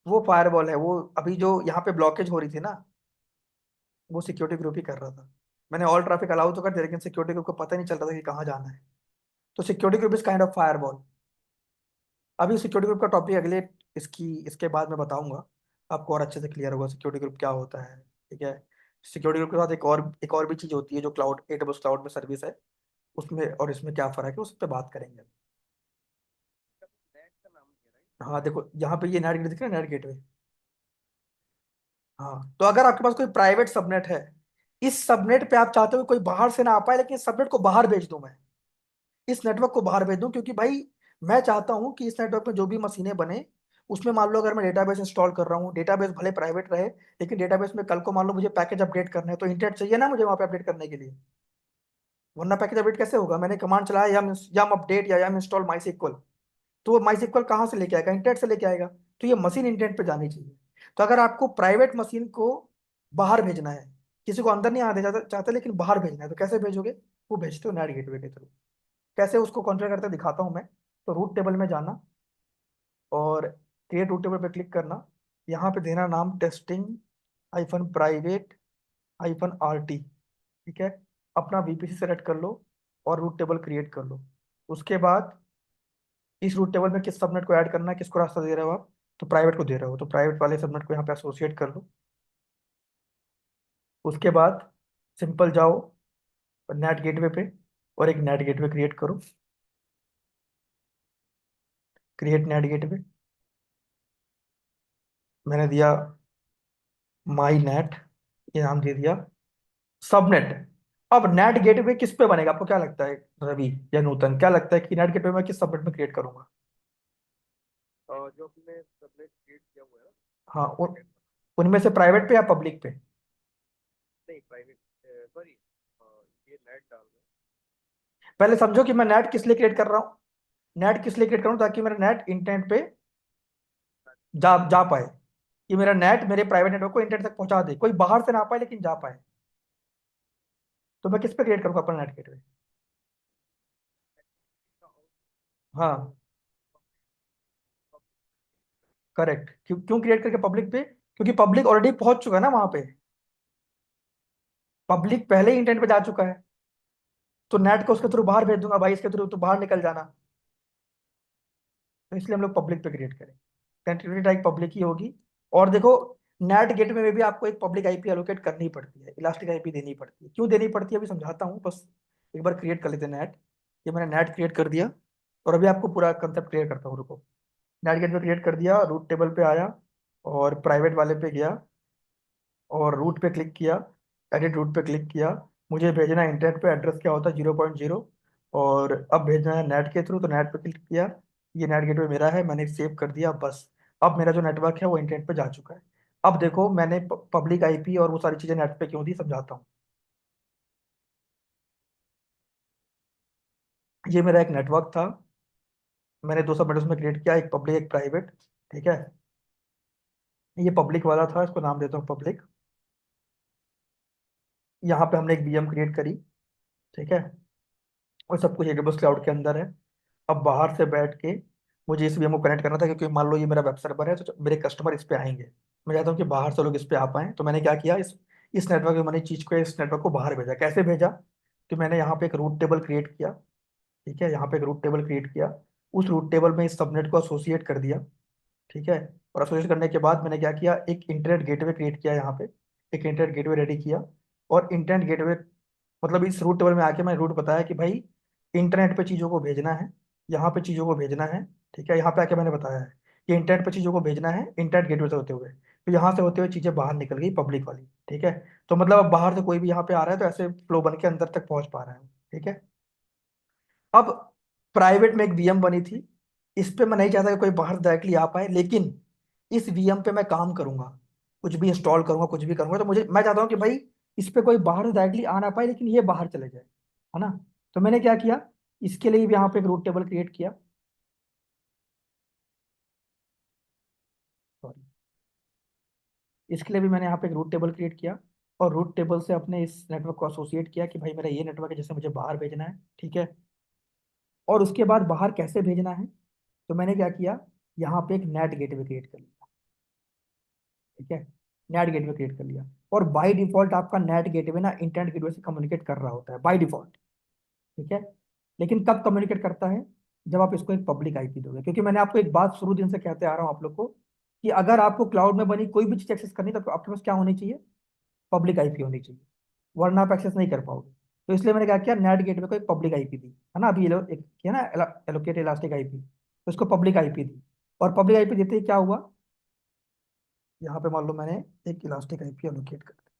वो फायरवॉल है, वो अभी जो यहाँ पे ब्लॉकेज हो रही थी ना, वो सिक्योरिटी ग्रुप ही कर रहा था। मैंने ऑल ट्रैफिक अलाउ तो कर दिया, लेकिन सिक्योरिटी ग्रुप को पता नहीं चल रहा था कि कहाँ जाना है। तो security group is kind of firewall. अभी सिक्योरिटी ग्रुप का टॉपिक अगले, इसके बाद मैं बताऊंगा, आपको और अच्छे से क्लियर होगा सिक्योरिटी ग्रुप क्या होता है, ठीक है। सिक्योरिटी ग्रुप के साथ एक और भी चीज होती है जो क्लाउड AWS क्लाउड में सर्विस है, उसमें और इसमें क्या फर्क है उस पर बात करेंगे। नेट का नाम है राइट। हाँ देखो यहाँ पे ये नेट गेट दिख रहा है, नेट गेटवे। हाँ, तो अगर आपके पास कोई प्राइवेट सबनेट है, इस सबनेट पे आप चाहते हो कि कोई बाहर से ना आ पाए, लेकिन इस सबनेट को बाहर भेज दूं मैं, इस नेटवर्क को बाहर भेज दूं, क्योंकि भाई मैं चाहता हूं कि इस नेटवर्क में जो भी मशीनें बने, उसमें मान लो अगर मैं डेटाबेस इंस्टॉल कर रहा हूँ, डेटाबेस भले प्राइवेट रहे, लेकिन डेटाबेस में कल को मान लो मुझे पैकेज अपडेट करना है, तो इंटरनेट चाहिए ना मुझे वहां पे अपडेट करने के लिए, वरना पैकेज अपडेट कैसे होगा। मैंने कमांड चलाया यम अपडेट या यम इंस्टॉल माई सिक्वल, तो वो माई सिक्वल कहाँ से लेके आएगा, इंटरनेट से लेके आएगा। तो ये मशीन इंटरनेट पे जानी चाहिए। तो अगर आपको प्राइवेट मशीन को बाहर भेजना है, किसी को अंदर नहीं आने चाहते लेकिन बाहर भेजना है, तो कैसे भेजोगे, वो भेजते हो नेट गेटवे के थ्रू। कैसे उसको कॉन्फ़िगर करते दिखाता हूँ मैं। तो रूट टेबल में जाना और क्रिएट रूट टेबल पे क्लिक करना, यहाँ पे देना नाम टेस्टिंग -प्राइवेट -RT, ठीक है। अपना VPC सेलेक्ट कर लो और रूट टेबल क्रिएट कर लो। उसके बाद इस रूट टेबल में किस सबनेट को ऐड करना है, किसको रास्ता दे रहे हो आप, तो प्राइवेट को दे रहे हो, तो प्राइवेट वाले सबनेट को यहाँ पे एसोसिएट कर लो। उसके बाद सिंपल जाओ नेट गेटवे पे और एक नेट गेटवे क्रिएट करो, क्रिएट नेट गेटवे, मैंने दिया माई नेट, ये नाम दे दिया सबनेट। अब नेट गेटवे किस पे बनेगा, आपको क्या लगता है रवि या नूतन, क्या लगता है कि नेट गेटवे मैं किस सबनेट में क्रिएट करूंगा। और जो अपने सबनेट क्रिएट किया हुआ है ना, हाँ, सेकंड, उनमें से प्राइवेट पे या पब्लिक पे। नहीं प्राइवेट, सॉरी, ये नेट डाल रहे पहले समझो कि मैं नेट किस लिए क्रिएट कर रहा हूँ, नेट किस लिए क्रिएट कर रहा हूँ, ताकि मेरा नेट इंटरनेट पे जा जा पाए, कि मेरा नेट मेरे प्राइवेट नेटवर्क को इंटरनेट तक पहुंचा दे, कोई बाहर से ना पाए लेकिन जा पाए। तो मैं किस पे क्रिएट करूंगा अपना नेट गेटवे। हाँ, करेक्ट। क्यों क्यों क्रिएट करके पब्लिक पे, क्योंकि पब्लिक ऑलरेडी पहुंच चुका है ना वहां पे। पब्लिक पहले ही इंटरनेट पे जा चुका है, तो नेट को उसके थ्रू बाहर भेज दूंगा, भाई इसके थ्रू तो बाहर निकल जाना। तो इसलिए हम लोग पब्लिक पे क्रिएट करें, कनेक्टिविटी टाइप पब्लिक ही होगी। और देखो, नेट गेटवे में भी आपको एक पब्लिक आईपी एलोकेट करनी पड़ती है, इलास्टिक आईपी देनी पड़ती है। क्यों देनी पड़ती है अभी समझाता हूँ, बस एक बार क्रिएट कर लेते हैं नेट। ये मैंने नेट क्रिएट कर दिया, और अभी आपको पूरा कंसेप्ट क्लियर करता हूँ, रुको। नेट गेटवे क्रिएट कर दिया, रूट टेबल पे आया, और प्राइवेट वाले पे गया, और रूट पे क्लिक किया, एडिट रूट पे क्लिक किया। मुझे भेजना है इंटरनेट पे, एड्रेस क्या होता है 0.0, और अब भेजना है नेट के थ्रू, तो नेट पे क्लिक किया। ये नेट गेटवे मेरा है, मैंने सेव कर दिया, बस। अब मेरा जो नेटवर्क है वो इंटरनेट पे जा चुका है। अब देखो मैंने पब्लिक आईपी और वो सारी चीजें नेट पे क्यों दी, समझाता हूँ। ये मेरा एक नेटवर्क था, मैंने दो सब में क्रिएट किया, एक पब्लिक एक प्राइवेट। ठीक है, ये पब्लिक वाला था, इसको नाम देता हूँ पब्लिक। यहाँ पे हमने एक वीएम क्रिएट करी। ठीक है, और सब कुछ एडब्ल्यूएस क्लाउड के अंदर है। अब बाहर से बैठ के मुझे इस वीएम को कनेक्ट करना था, क्योंकि मान लो ये मेरा वेब सर्वर है, तो मेरे कस्टमर इस पे आएंगे। मैं चाहता हूँ कि बाहर से लोग इस पे आ पाएं, तो मैंने क्या किया, इस नेटवर्क में मैंने चीज को, इस नेटवर्क को बाहर भेजा। कैसे भेजा, कि मैंने यहाँ पे एक रूट टेबल क्रिएट किया। ठीक है, यहाँ पे एक रूट टेबल क्रिएट किया, उस रूट टेबल में इस सबनेट को एसोसिएट कर दिया। ठीक है, और एसोसिएट करने के बाद मैंने क्या किया, एक इंटरनेट गेटवे क्रिएट किया यहाँ पे, एक इंटरनेट गेटवे रेडी किया। और इंटरनेट गेटवे, मतलब इस रूट टेबल में आके मैं रूट बताया कि भाई इंटरनेट पे चीज़ों को भेजना है, यहाँ पे चीज़ों को भेजना है। ठीक है, यहाँ पे आके मैंने बताया है कि इंटरनेट पे चीज़ों को भेजना है इंटरनेट गेटवे से होते हुए, तो यहाँ से होते हुए चीज़ें बाहर निकल गई पब्लिक वाली। ठीक है, तो मतलब अब बाहर से कोई भी यहाँ पे आ रहा है तो ऐसे फ्लो बन के अंदर तक पहुंच पा रहा है। ठीक है, अब प्राइवेट में एक वीएम बनी थी, इस पे मैं नहीं चाहता कि कोई बाहर डायरेक्टली आ पाए, लेकिन इस वीएम पे मैं काम करूंगा, कुछ भी इंस्टॉल करूंगा, कुछ भी करूंगा, तो मुझे, मैं चाहता हूँ कि भाई इस पे कोई बाहर डायरेक्टली आ ना पाए, लेकिन ये बाहर चले जाए, है ना। तो मैंने क्या किया, इसके लिए भी यहाँ पे एक रूट टेबल क्रिएट किया। सॉरी, इसके लिए भी मैंने यहाँ पे एक रूट टेबल क्रिएट किया, और रूट टेबल से अपने इस नेटवर्क को एसोसिएट किया कि भाई मेरा ये नेटवर्क है जिसे मुझे बाहर भेजना है। ठीक है, और उसके बाद बाहर कैसे भेजना है, तो मैंने क्या किया, यहाँ पे एक नेट गेटवे क्रिएट कर लिया। ठीक है, नेट गेटवे क्रिएट कर लिया, और बाय डिफॉल्ट आपका नेट गेटवे ना इंटरनेट गेटवे से कम्युनिकेट कर रहा होता है बाय डिफॉल्ट। ठीक है, लेकिन कब कम्युनिकेट करता है, जब आप इसको एक पब्लिक आईपी दोगे। क्योंकि मैंने आपको एक बात शुरू दिन से कहते आ रहा हूँ आप लोग को, कि अगर आपको क्लाउड में बनी कोई भी चीज एक्सेस करनी है, तो आपके पास क्या होनी चाहिए, पब्लिक आईपी होनी चाहिए, वरना आप एक्सेस नहीं कर पाओगे। तो इसलिए मैंने क्या किया, नेट गेटवे को एक पब्लिक आईपी दी, है ना। अभी ये एक किया ना, एलोकेट इलास्टिक आईपी, तो इसको पब्लिक आईपी दी। और पब्लिक आईपी देते ही क्या हुआ, यहाँ पे मान लो मैंने एक इलास्टिक आईपी एलोकेट कर दिया।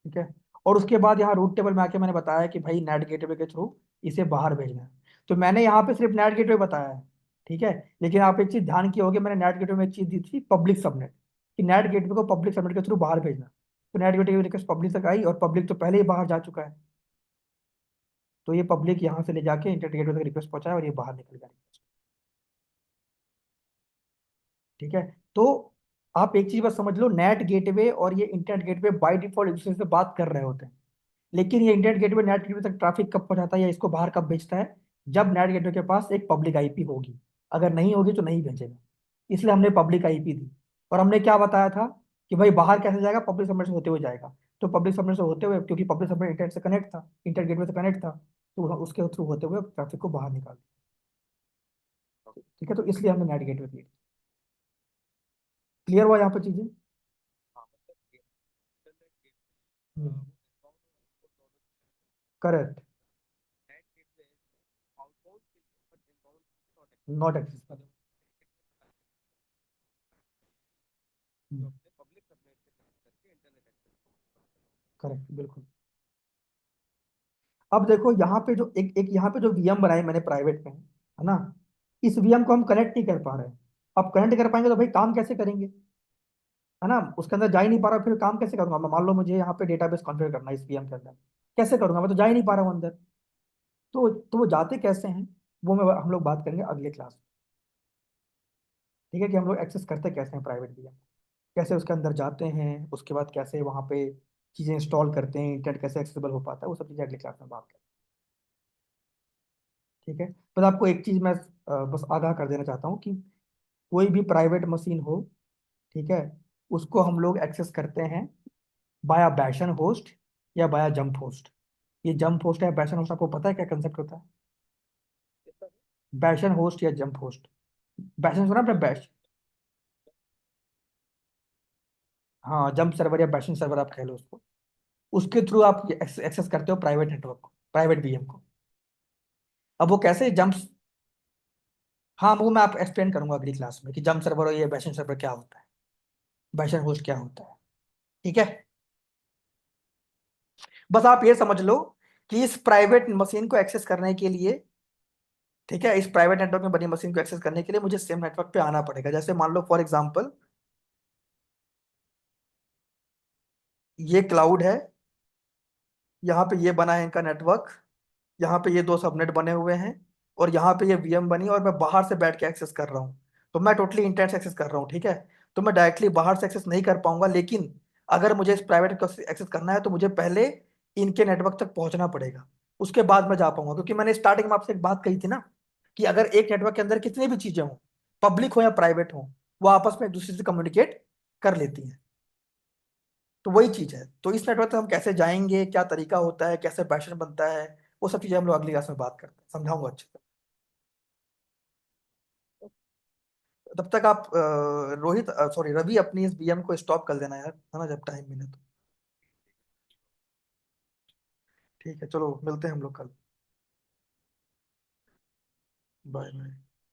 ठीक है, और उसके बाद यहाँ रूट टेबल में आके मैंने बताया कि भाई नेट गेटवे के थ्रू इसे बाहर भेजना है। तो मैंने यहाँ पे सिर्फ नेट गेटवे बताया है। ठीक है, लेकिन आप एक चीज ध्यान की होगी, मैंने नेट गेटवे में एक चीज दी थी, पब्लिक सबनेट, कि नेट गेटवे को पब्लिक सबनेट के थ्रू बाहर भेजना। तो नेट गेटवे की रिक्वेस्ट पब्लिक तक आई, और पब्लिक तो पहले ही बाहर जा चुका है, तो ये पब्लिक यहाँ से ले जाके इंटरनेट गेटवे तक रिक्वेस्ट पहुंचाया, और ये बाहर निकल गया request। ठीक है, तो आप एक चीज बस समझ लो, नेट गेटवे और ये इंटरनेट गेटवे बाय डिफॉल्ट एक दूसरे से बात कर रहे होते हैं, लेकिन ये इंटरनेट गेटवे नेट गेटवे तक ट्रैफिक कब पहुंचाता है या इसको बाहर कब भेजता है, जब नेट गेटवे के पास एक पब्लिक आईपी होगी। अगर नहीं होगी तो नहीं भेजेगा, इसलिए हमने पब्लिक आईपी दी। और हमने क्या बताया था, कि भाई बाहर कैसे जाएगा, पब्लिक सबनेट से होते हुए जाएगा। तो पब्लिक सबनेट से होते हुए, क्योंकि पब्लिक सबनेट इंटरनेट से कनेक्ट था, इंटरनेट गेटवे से कनेक्ट था, तो उसके थ्रू होते हुए ट्रैफिक को बाहर निकाल दिया। ठीक है, तो इसलिए हमने नेट गेटवे क्रिएट। क्लियर हुआ यहाँ पर चीजें। हाँ मतलब internet gate correct, net gateway outbound के लिए but inbound not not access. जो अपने पब्लिक सबनेट से कनेक्ट करके इंटरनेट एक्सेस। करेक्ट, बिल्कुल। अब देखो यहाँ पे जो एक एक यहाँ पे जो वीएम बनाई मैंने प्राइवेट में, है ना, इस वीएम को हम कनेक्ट नहीं कर पा रहे हैं। अब कनेक्ट कर पाएंगे तो भाई काम कैसे करेंगे, है ना। उसके अंदर जा ही नहीं पा रहा, फिर काम कैसे करूंगा मैं, मान लो मुझे यहाँ पे डेटाबेस कॉन्फ़िगर करना है इस वीएम के अंदर, कैसे करूंगा, मैं तो जा ही नहीं पा रहा हूँ अंदर। तो वो जाते कैसे हैं, वो मैं हम लोग बात करेंगे अगले क्लास में। ठीक है, कि हम लोग एक्सेस करते कैसे हैं प्राइवेट वीएम, कैसे उसके अंदर जाते हैं, उसके बाद कैसे वहाँ पे चीज़ें इंस्टॉल करते हैं, इंटरनेट कैसे एक्सेसिबल हो पाता है, वो सब चीज़ें अगले क्लास में बात करें। ठीक है, बस आपको एक चीज़ मैं बस आगाह कर देना चाहता हूँ, कि कोई भी प्राइवेट मशीन हो, ठीक है, उसको हम लोग एक्सेस करते हैं बाया बैशन होस्ट, या बाया जंप होस्ट। ये जंप होस्ट है बैशन होस्ट, आपको पता है क्या कंसेप्ट होता है? कितना? बैशन होस्ट या जंप होस्ट। बैशन सुना आपने? बैश, हाँ जंप सर्वर या बैशिंग सर्वर आप कह लो उसको। उसके थ्रू आप एक्सेस करते हो प्राइवेट नेटवर्क को, प्राइवेट वीएम को। अब वो कैसे जंप, हाँ वो मैं आप एक्सप्लेन करूंगा अगली क्लास में कि जंप सर्वर और ये बैशिंग सर्वर क्या होता है, बैशन होस्ट क्या होता है। ठीक है, बस आप ये समझ लो कि इस प्राइवेट मशीन को एक्सेस करने के लिए, ठीक है, इस प्राइवेट नेटवर्क में बनी मशीन को एक्सेस करने के लिए मुझे सेम नेटवर्क पे आना पड़ेगा। जैसे मान लो फॉर एग्जांपल ये क्लाउड है, यहाँ पे ये बना है इनका नेटवर्क, यहाँ पे ये दो सबनेट बने हुए हैं, और यहाँ पे ये वीएम बनी, और मैं बाहर से बैठ के एक्सेस कर रहा हूँ। तो मैं टोटली इंटरनेट से एक्सेस कर रहा हूँ, ठीक है। तो मैं डायरेक्टली बाहर से एक्सेस नहीं कर पाऊंगा, लेकिन अगर मुझे इस प्राइवेट एक्सेस करना है तो मुझे पहले इनके नेटवर्क तक पहुंचना पड़ेगा, उसके बाद मैं जा पाऊंगा। क्योंकि मैंने स्टार्टिंग में आपसे एक बात कही थी ना कि अगर एक नेटवर्क के अंदर कितनी भी चीजें हों, पब्लिक हो या प्राइवेट हो, वो आपस में एक दूसरे से कम्युनिकेट कर लेती हैं। तो वही चीज है। तो इस नेटवर्क तक हम कैसे जाएंगे, क्या तरीका होता है, कैसे पैटर्न बनता है, वो सब चीजें हम लोग अगली क्लास में बात करते हैं, समझाऊंगा अच्छे से। तब तक आप रोहित, सॉरी रवि, अपनी इस बीएम को स्टॉप कर देना यार, है ना, जब टाइम मिले तो। ठीक है, चलो मिलते हैं हम लोग कल। Bye bye.